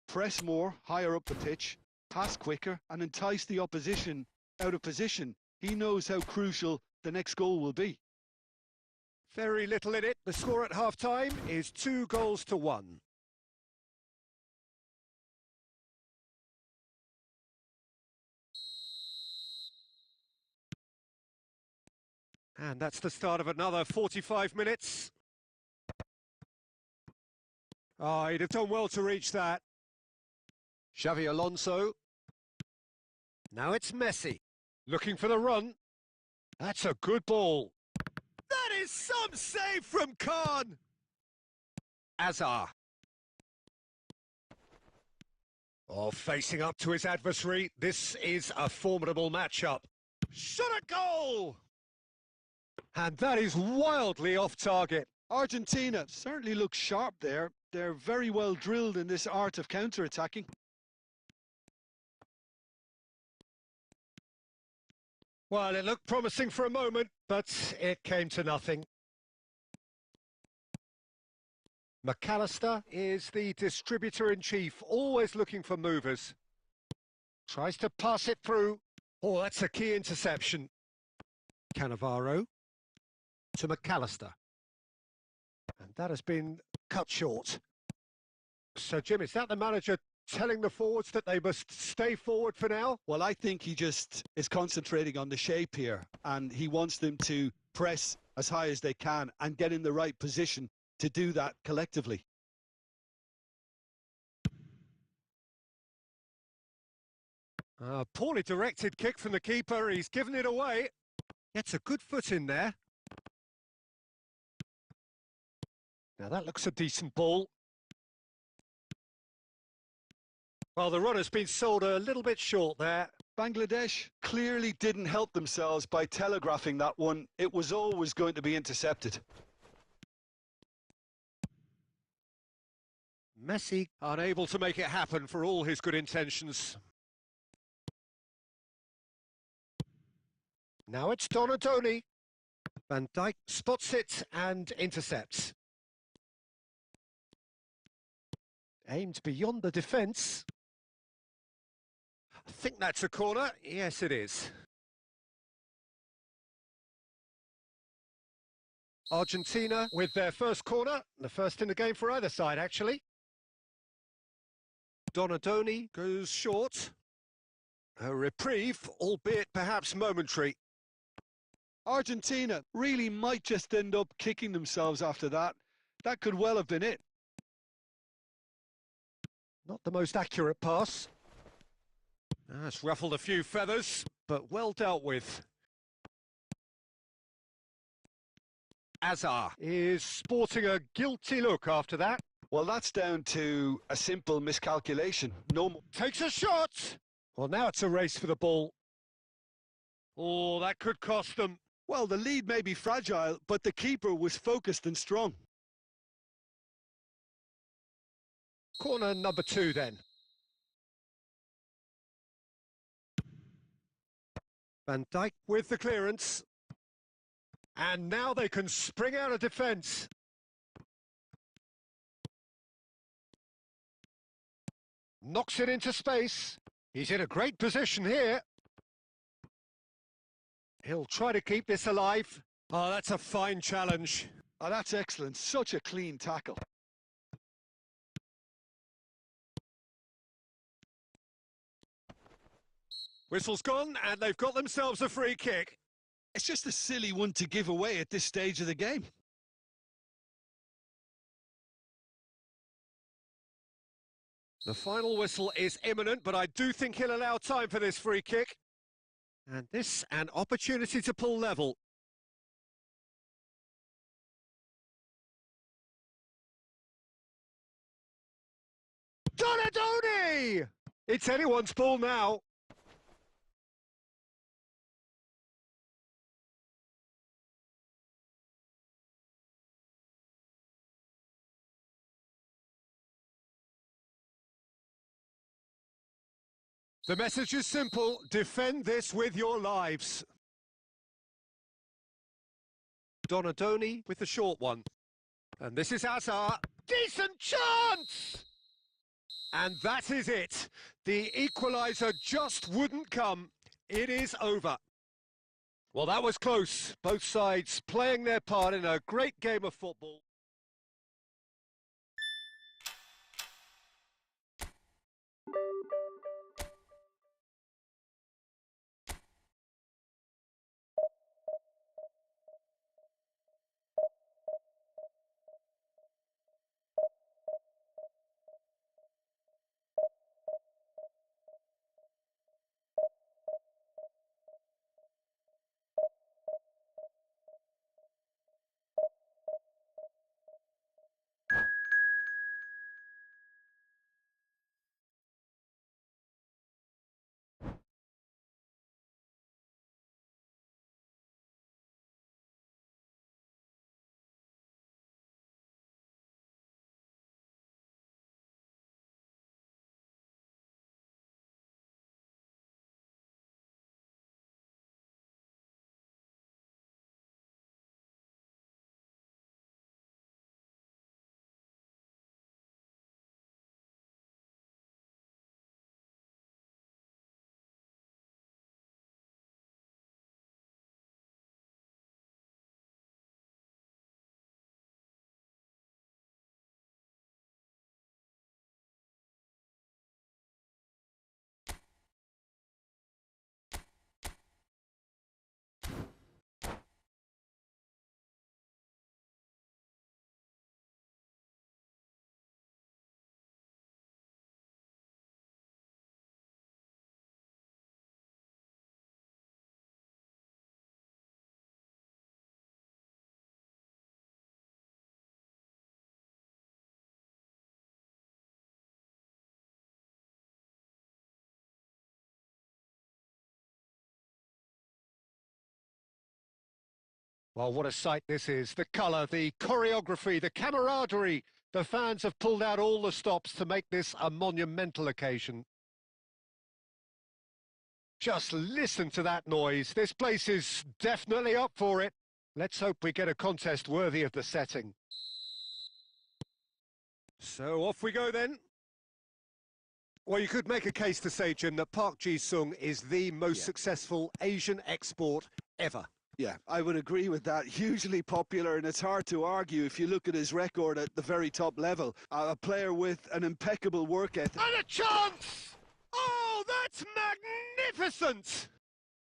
press more, higher up the pitch, pass quicker and entice the opposition out of position. He knows how crucial the next goal will be. Very little in it. The score at half-time is 2-1. And that's the start of another 45 minutes. Oh, he'd have done well to reach that. Xavi Alonso. Now it's Messi. Looking for the run. That's a good ball. That is some save from Khan. Azar. Oh, facing up to his adversary. This is a formidable matchup. Shot a goal! And that is wildly off target. Argentina certainly looks sharp there. They're very well drilled in this art of counter-attacking. Well, it looked promising for a moment, but it came to nothing. McAllister is the distributor-in-chief, always looking for movers. Tries to pass it through. Oh, that's a key interception. Cannavaro to McAllister. And that has been cut short. So, Jim, is that the manager telling the forwards that they must stay forward for now? Well, I think he just is concentrating on the shape here, and he wants them to press as high as they can and get in the right position to do that collectively. Poorly directed kick from the keeper. He's given it away. Gets a good foot in there. Now that looks a decent ball. Well, the run has been sold a little bit short there. Bangladesh clearly didn't help themselves by telegraphing that one. It was always going to be intercepted. Messi unable to make it happen for all his good intentions. Now it's Donadoni. Van Dijk spots it and intercepts. Aimed beyond the defence. I think that's a corner. Yes, it is. Argentina with their first corner. The first in the game for either side, actually. Donadoni goes short. A reprieve, albeit perhaps momentary. Argentina really might just end up kicking themselves after that. That could well have been it. Not the most accurate pass. It's ruffled a few feathers, but well dealt with. Azar is sporting a guilty look after that. Well, that's down to a simple miscalculation. No more. Takes a shot! Well, now it's a race for the ball. Oh, that could cost them. Well, the lead may be fragile, but the keeper was focused and strong. Corner number 2 then. Van Dijk with the clearance. And now they can spring out of defence. Knocks it into space. He's in a great position here. He'll try to keep this alive. Oh, that's a fine challenge. Oh, that's excellent. Such a clean tackle. Whistle's gone, and they've got themselves a free kick. It's just a silly one to give away at this stage of the game. The final whistle is imminent, but I do think he'll allow time for this free kick. And this, an opportunity to pull level. Donadoni! It's anyone's ball now. The message is simple: defend this with your lives. Donadoni with the short one. And this is Azar. Decent chance! And that is it. The equaliser just wouldn't come. It is over. Well, that was close. Both sides playing their part in a great game of football. Well, what a sight this is. The colour, the choreography, the camaraderie. The fans have pulled out all the stops to make this a monumental occasion. Just listen to that noise. This place is definitely up for it. Let's hope we get a contest worthy of the setting. So off we go then. Well, you could make a case to say, Jim, that Park Ji-sung is the most successful Asian export ever. Yeah, I would agree with that. Hugely popular, and it's hard to argue if you look at his record at the very top level. A player with an impeccable work ethic. And a chance! Oh, that's magnificent!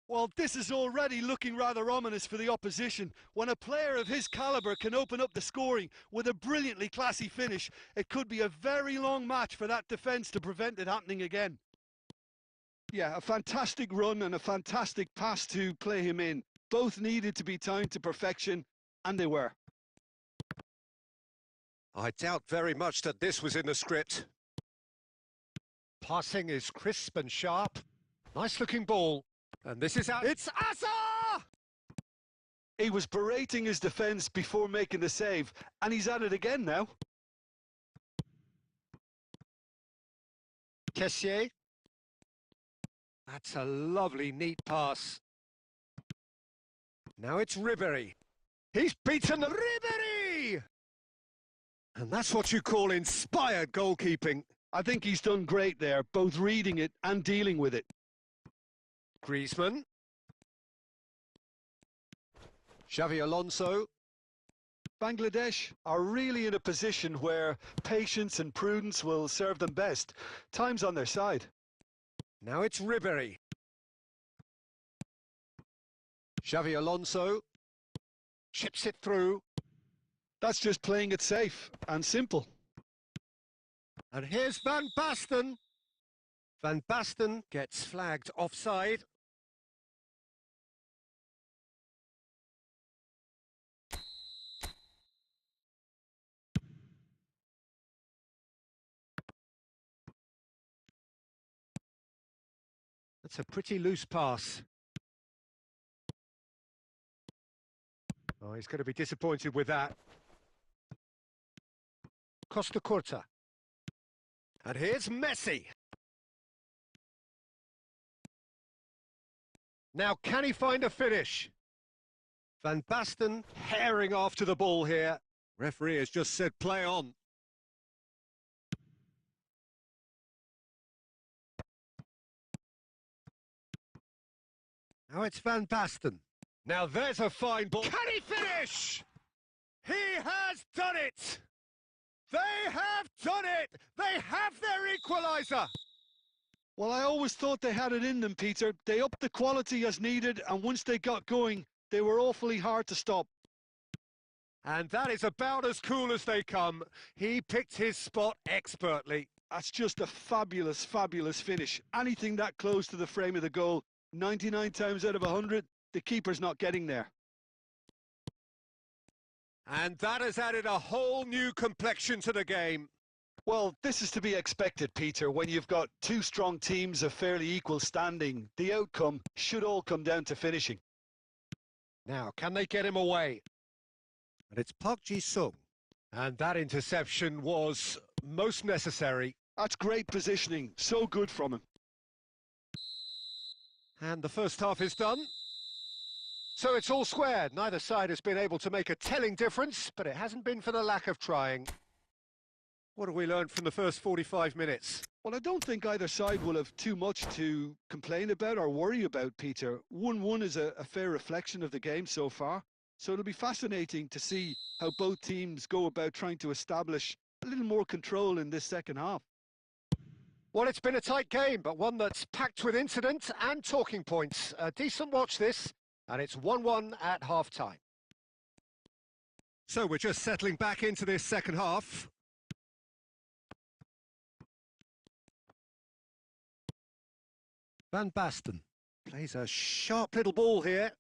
Well, this is already looking rather ominous for the opposition. When a player of his calibre can open up the scoring with a brilliantly classy finish, it could be a very long match for that defence to prevent it happening again. Yeah, a fantastic run and a fantastic pass to play him in. Both needed to be timed to perfection, and they were. I doubt very much that this was in the script. Passing is crisp and sharp. Nice-looking ball. And this is out. It's Asa! He was berating his defence before making the save, and he's at it again now. Kessier. That's a lovely, neat pass. Now it's Ribéry. He's beaten Ribéry! And that's what you call inspired goalkeeping. I think he's done great there, both reading it and dealing with it. Griezmann. Xavi Alonso. Bangladesh are really in a position where patience and prudence will serve them best. Time's on their side. Now it's Ribéry. Xavi Alonso chips it through. That's just playing it safe and simple. And here's Van Basten. Van Basten gets flagged offside. That's a pretty loose pass. Oh, he's going to be disappointed with that. Costa Curta. And here's Messi. Now, can he find a finish? Van Basten herring after the ball here. Referee has just said play on. Now it's Van Basten. Now there's a fine ball. Can he finish? He has done it! They have done it! They have their equaliser! Well, I always thought they had it in them, Peter. They upped the quality as needed, and once they got going, they were awfully hard to stop. And that is about as cool as they come. He picked his spot expertly. That's just a fabulous, fabulous finish. Anything that close to the frame of the goal, 99 times out of 100, the keeper's not getting there. And that has added a whole new complexion to the game. Well, this is to be expected, Peter. When you've got two strong teams of fairly equal standing, the outcome should all come down to finishing. Now, can they get him away? And it's Park Ji-sung. And that interception was most necessary. That's great positioning. So good from him. And the first half is done. So it's all squared. Neither side has been able to make a telling difference, but it hasn't been for the lack of trying. What have we learned from the first 45 minutes? Well, I don't think either side will have too much to complain about or worry about, Peter. 1-1 is a fair reflection of the game so far. So it'll be fascinating to see how both teams go about trying to establish a little more control in this second half. Well, it's been a tight game, but one that's packed with incident and talking points. A decent watch this, and it's 1-1 at half-time. So we're just settling back into this second half. Van Basten plays a sharp little ball here.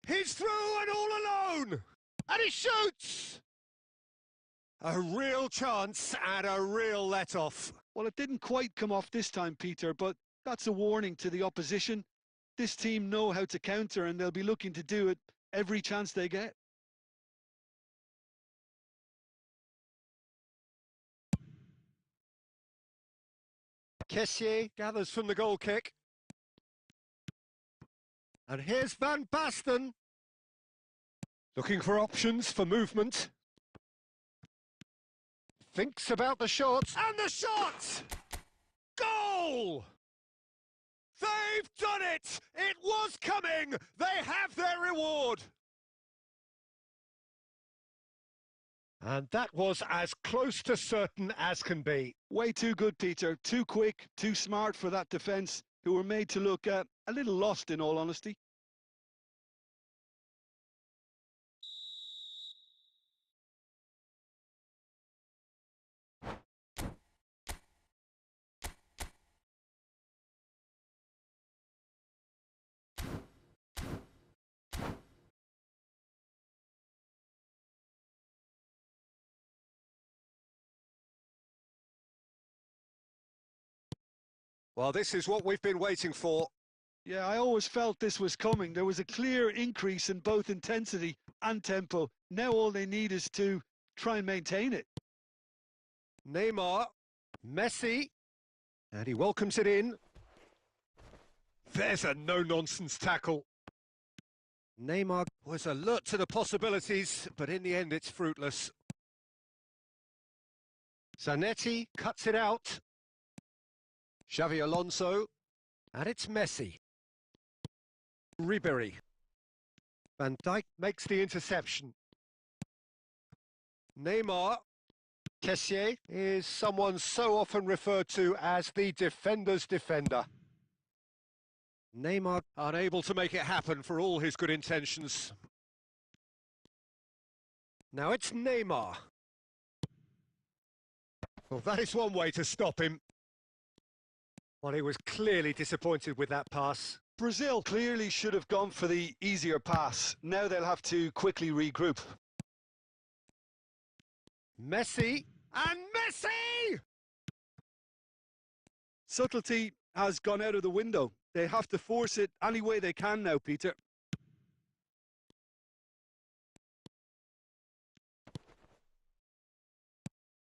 He's through and all alone! And he shoots! A real chance and a real let-off. Well, it didn't quite come off this time, Peter, but that's a warning to the opposition. This team know how to counter, and they'll be looking to do it every chance they get. Kessier gathers from the goal kick. And here's Van Basten. Looking for options for movement. Thinks about the shots. And the shot! Goal! They've done it! It was coming! They have their reward! And that was as close to certain as can be. Way too good, Peter. Too quick, too smart for that defence, who were made to look a little lost, in all honesty. Well, this is what we've been waiting for. Yeah, I always felt this was coming. There was a clear increase in both intensity and tempo. Now all they need is to try and maintain it. Neymar, Messi, and he welcomes it in. There's a no-nonsense tackle. Neymar was alert to the possibilities, but in the end it's fruitless. Zanetti cuts it out. Xavi Alonso, and it's Messi. Ribéry. Van Dijk makes the interception. Neymar. Kessier is someone so often referred to as the defender's defender. Neymar unable to make it happen for all his good intentions. Now it's Neymar. Well, that is one way to stop him. Well, he was clearly disappointed with that pass. Brazil clearly should have gone for the easier pass. Now they'll have to quickly regroup. Messi, and Messi! Subtlety has gone out of the window. They have to force it any way they can now, Peter.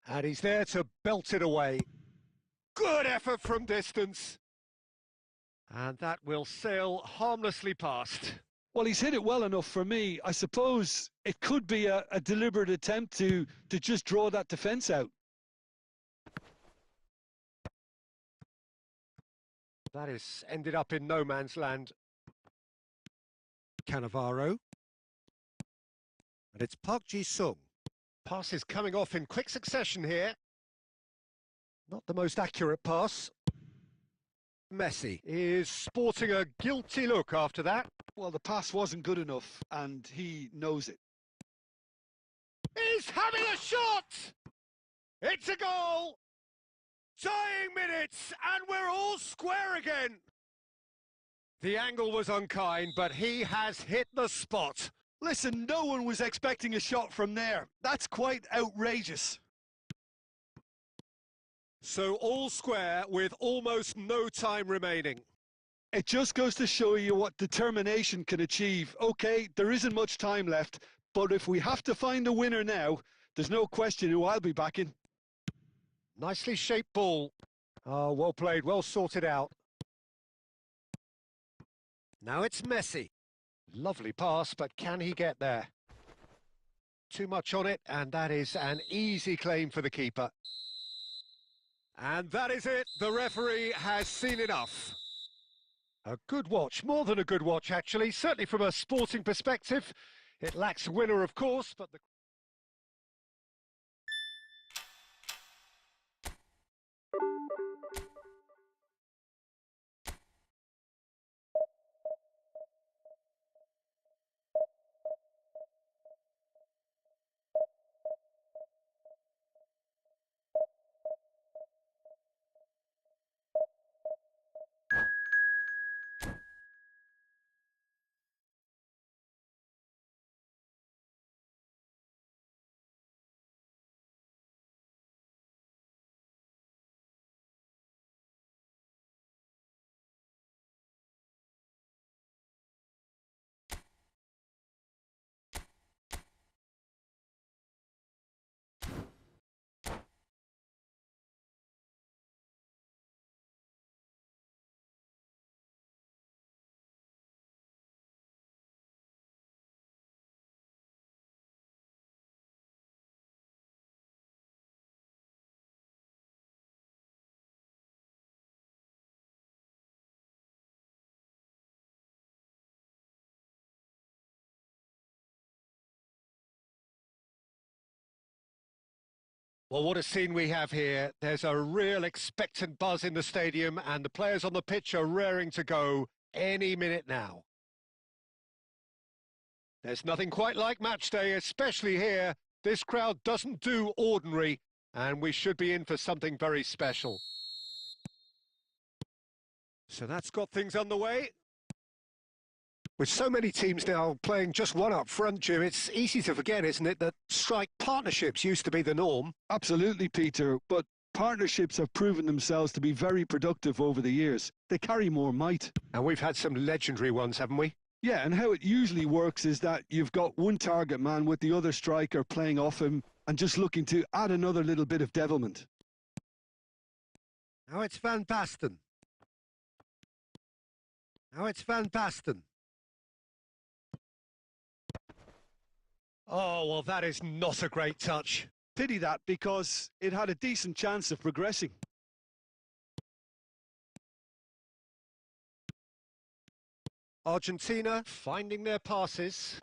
And he's there to belt it away. Good effort from distance. And that will sail harmlessly past. Well, he's hit it well enough for me. I suppose it could be a deliberate attempt to just draw that defence out. That is ended up in no man's land. Cannavaro. And it's Park Ji-sung. Passes coming off in quick succession here. Not the most accurate pass. Messi is sporting a guilty look after that. Well, the pass wasn't good enough, and he knows it. He's having a shot! It's a goal! Dying minutes, and we're all square again. The angle was unkind, but he has hit the spot. Listen, no one was expecting a shot from there. That's quite outrageous. So all square with almost no time remaining. It just goes to show you what determination can achieve. Okay, there isn't much time left, but if we have to find a winner now, there's no question who I'll be backing. Nicely shaped ball. Oh, well played, well sorted out. Now it's Messi. Lovely pass, but can he get there? Too much on it, and that is an easy claim for the keeper. And that is it. The referee has seen enough. A good watch, more than a good watch, actually. Certainly from a sporting perspective. It lacks a winner, of course, but the... Well, what a scene we have here. There's a real expectant buzz in the stadium, and the players on the pitch are raring to go any minute now. There's nothing quite like match day, especially here. This crowd doesn't do ordinary, and we should be in for something very special. So that's got things underway. With so many teams now playing just one up front, Jim, it's easy to forget, isn't it, that strike partnerships used to be the norm? Absolutely, Peter, but partnerships have proven themselves to be very productive over the years. They carry more might. And we've had some legendary ones, haven't we? Yeah, and how it usually works is that you've got one target man with the other striker playing off him and just looking to add another little bit of devilment. Now it's Van Basten. Now it's Van Basten. Oh, well, that is not a great touch. Pity that, because it had a decent chance of progressing. Argentina finding their passes.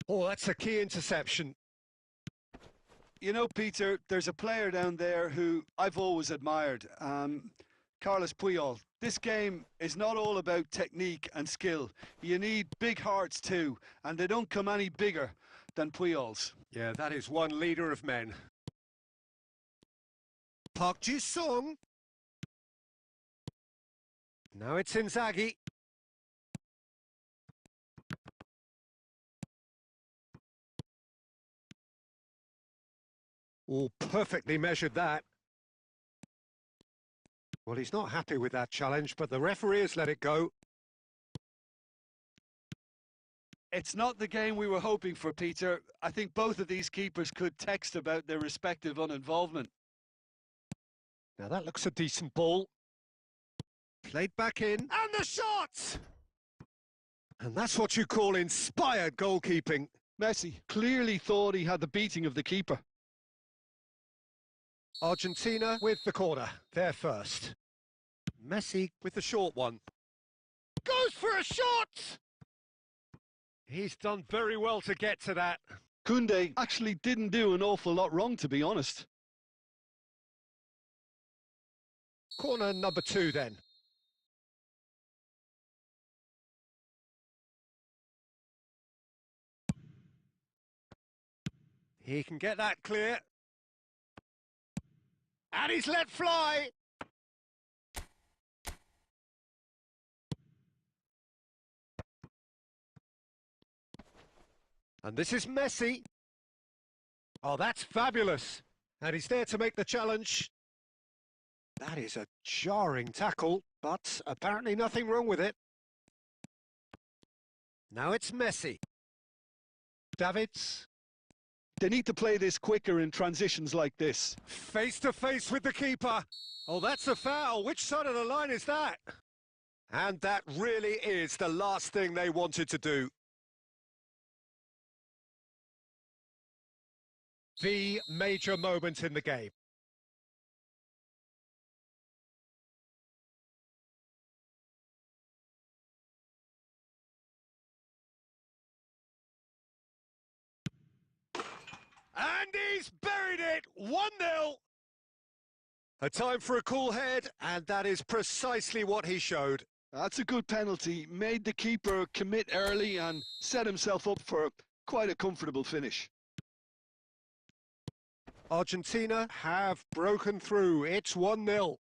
Oh, that's a key interception. You know, Peter, there's a player down there who I've always admired, Carlos Puyol. This game is not all about technique and skill. You need big hearts too, and they don't come any bigger than Puyol's. Yeah, that is one leader of men. Park Ji-sung. Now it's Inzaghi. Oh, perfectly measured that. Well, he's not happy with that challenge, but the referee has let it go. It's not the game we were hoping for, Peter. I think both of these keepers could text about their respective uninvolvement. Now that looks a decent ball. Played back in, and the shot! And that's what you call inspired goalkeeping. Messi clearly thought he had the beating of the keeper. Argentina with the corner, they're first. Messi with the short one. Goes for a shot! He's done very well to get to that. Koundé actually didn't do an awful lot wrong, to be honest. Corner number 2 then. He can get that clear. And he's let fly. And this is Messi. Oh, that's fabulous. And he's there to make the challenge. That is a jarring tackle, but apparently nothing wrong with it. Now it's Messi. Davids. They need to play this quicker in transitions like this. Face to face with the keeper. Oh, that's a foul. Which side of the line is that? And that really is the last thing they wanted to do. The major moment in the game. And he's buried it, 1-0. A time for a cool head, and that is precisely what he showed. That's a good penalty. Made the keeper commit early and set himself up for quite a comfortable finish. Argentina have broken through. It's 1-0.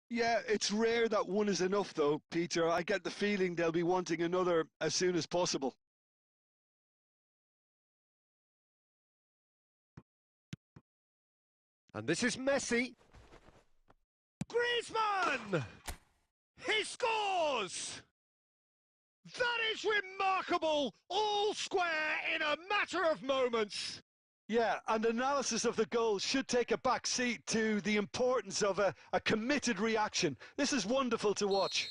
Yeah, it's rare that one is enough though, Peter. I get the feeling they'll be wanting another as soon as possible. And this is Messi. Griezmann! He scores! That is remarkable! All square in a matter of moments. Yeah, and analysis of the goal should take a back seat to the importance of a committed reaction. This is wonderful to watch.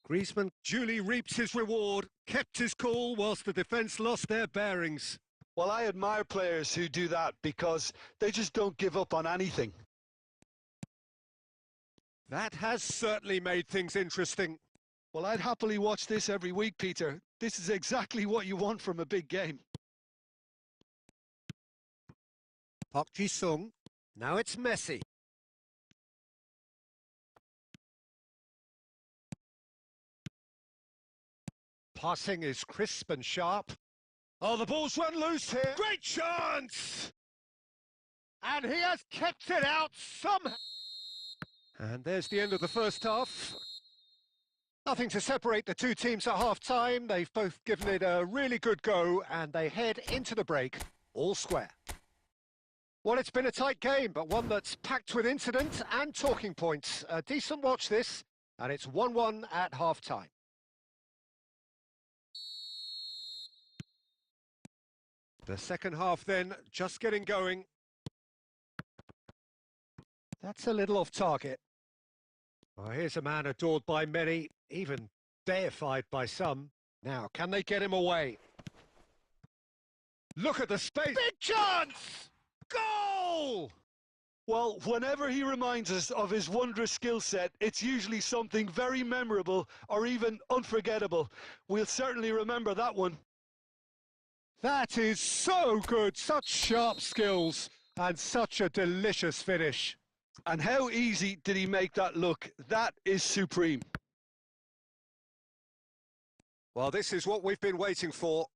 Griezmann duly reaps his reward, kept his cool whilst the defence lost their bearings. Well, I admire players who do that because they just don't give up on anything. That has certainly made things interesting. Well, I'd happily watch this every week, Peter. This is exactly what you want from a big game. Park Ji-sung. Now it's Messi. Passing is crisp and sharp. Oh, the ball's run loose here. Great chance! And he has kept it out somehow. And there's the end of the first half. Nothing to separate the two teams at half-time. They've both given it a really good go, and they head into the break all square. Well, it's been a tight game, but one that's packed with incident and talking points. A decent watch this, and it's 1-1 at half-time. The second half then, just getting going. That's a little off target. Well, here's a man adored by many, even deified by some. Now, can they get him away? Look at the space. Big chance! Goal! Well, whenever he reminds us of his wondrous skill set, it's usually something very memorable or even unforgettable. We'll certainly remember that one. That is so good, such sharp skills and such a delicious finish. And how easy did he make that look? That is supreme. Well, this is what we've been waiting for.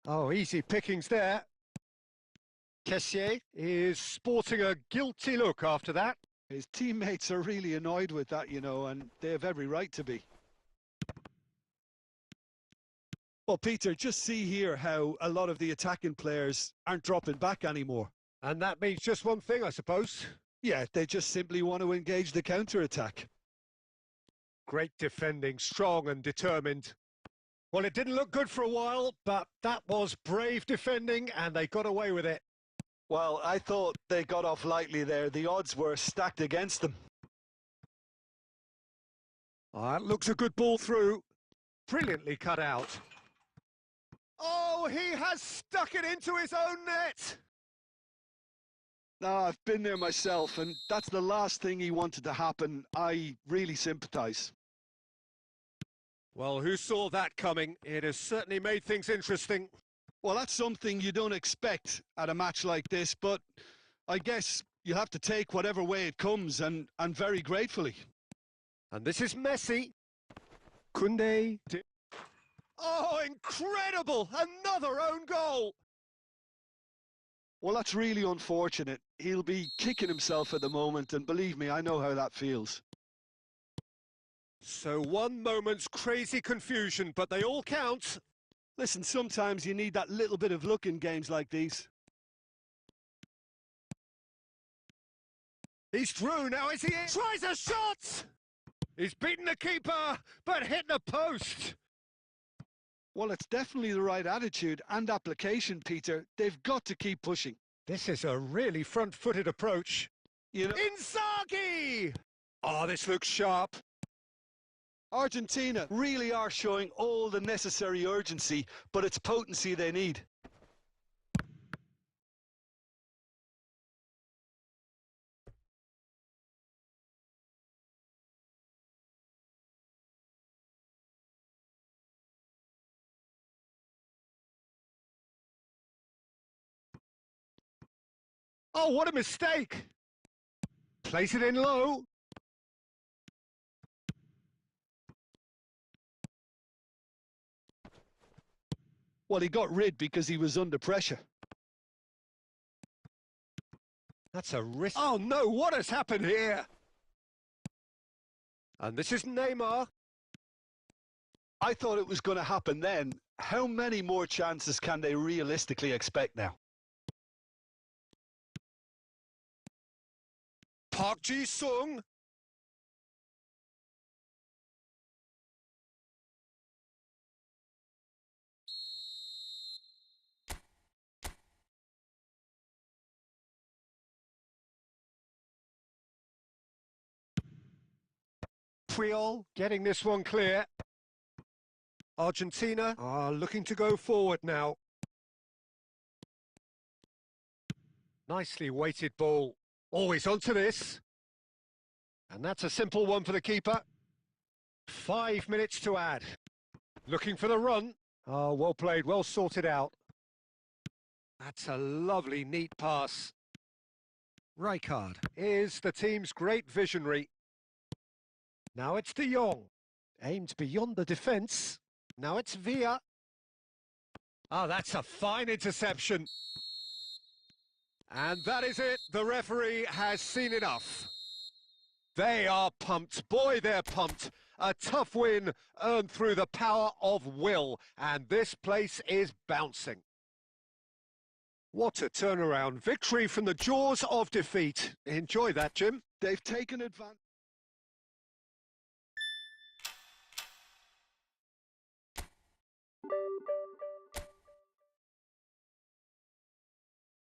Oh, easy pickings there. Kessié is sporting a guilty look after that. His teammates are really annoyed with that, you know, and they have every right to be. Well, Peter, just see here how a lot of the attacking players aren't dropping back anymore. And that means just one thing, I suppose. Yeah, they just simply want to engage the counter-attack. Great defending, strong and determined. Well, it didn't look good for a while, but that was brave defending and they got away with it. Well, I thought they got off lightly there. The odds were stacked against them. That looks a good ball through. Brilliantly cut out. Oh, he has stuck it into his own net. No, I've been there myself, and that's the last thing he wanted to happen. I really sympathise. Well, who saw that coming? It has certainly made things interesting. Well, that's something you don't expect at a match like this, but I guess you have to take whatever way it comes, and very gratefully. And this is Messi. Kunde. Oh, incredible! Another own goal! Well, that's really unfortunate. He'll be kicking himself at the moment, and believe me, I know how that feels. So one moment's crazy confusion, but they all count. Listen, sometimes you need that little bit of luck in games like these. He's through, now is he in? Tries a shot! He's beaten the keeper, but hit the post. Well, it's definitely the right attitude and application, Peter. They've got to keep pushing. This is a really front-footed approach. You know, Inzaghi! Oh, this looks sharp. Argentina really are showing all the necessary urgency, but it's potency they need. Oh, what a mistake! Place it in low. Well, he got rid because he was under pressure. That's a risk. Oh no, what has happened here? And this is Neymar. I thought it was going to happen then. How many more chances can they realistically expect now? Park Ji-sung. Puyol getting this one clear. Argentina are looking to go forward now. Nicely weighted ball. Always onto this. And that's a simple one for the keeper. 5 minutes to add. Looking for the run. Oh, well played, well sorted out. That's a lovely, neat pass. Rijkaard is the team's great visionary. Now it's De Jong. Aimed beyond the defence. Now it's Villa. Oh, that's a fine interception. And that is it. The referee has seen enough. They are pumped. Boy, they're pumped. A tough win earned through the power of will. And this place is bouncing. What a turnaround. Victory from the jaws of defeat. Enjoy that, Jim. They've taken advantage.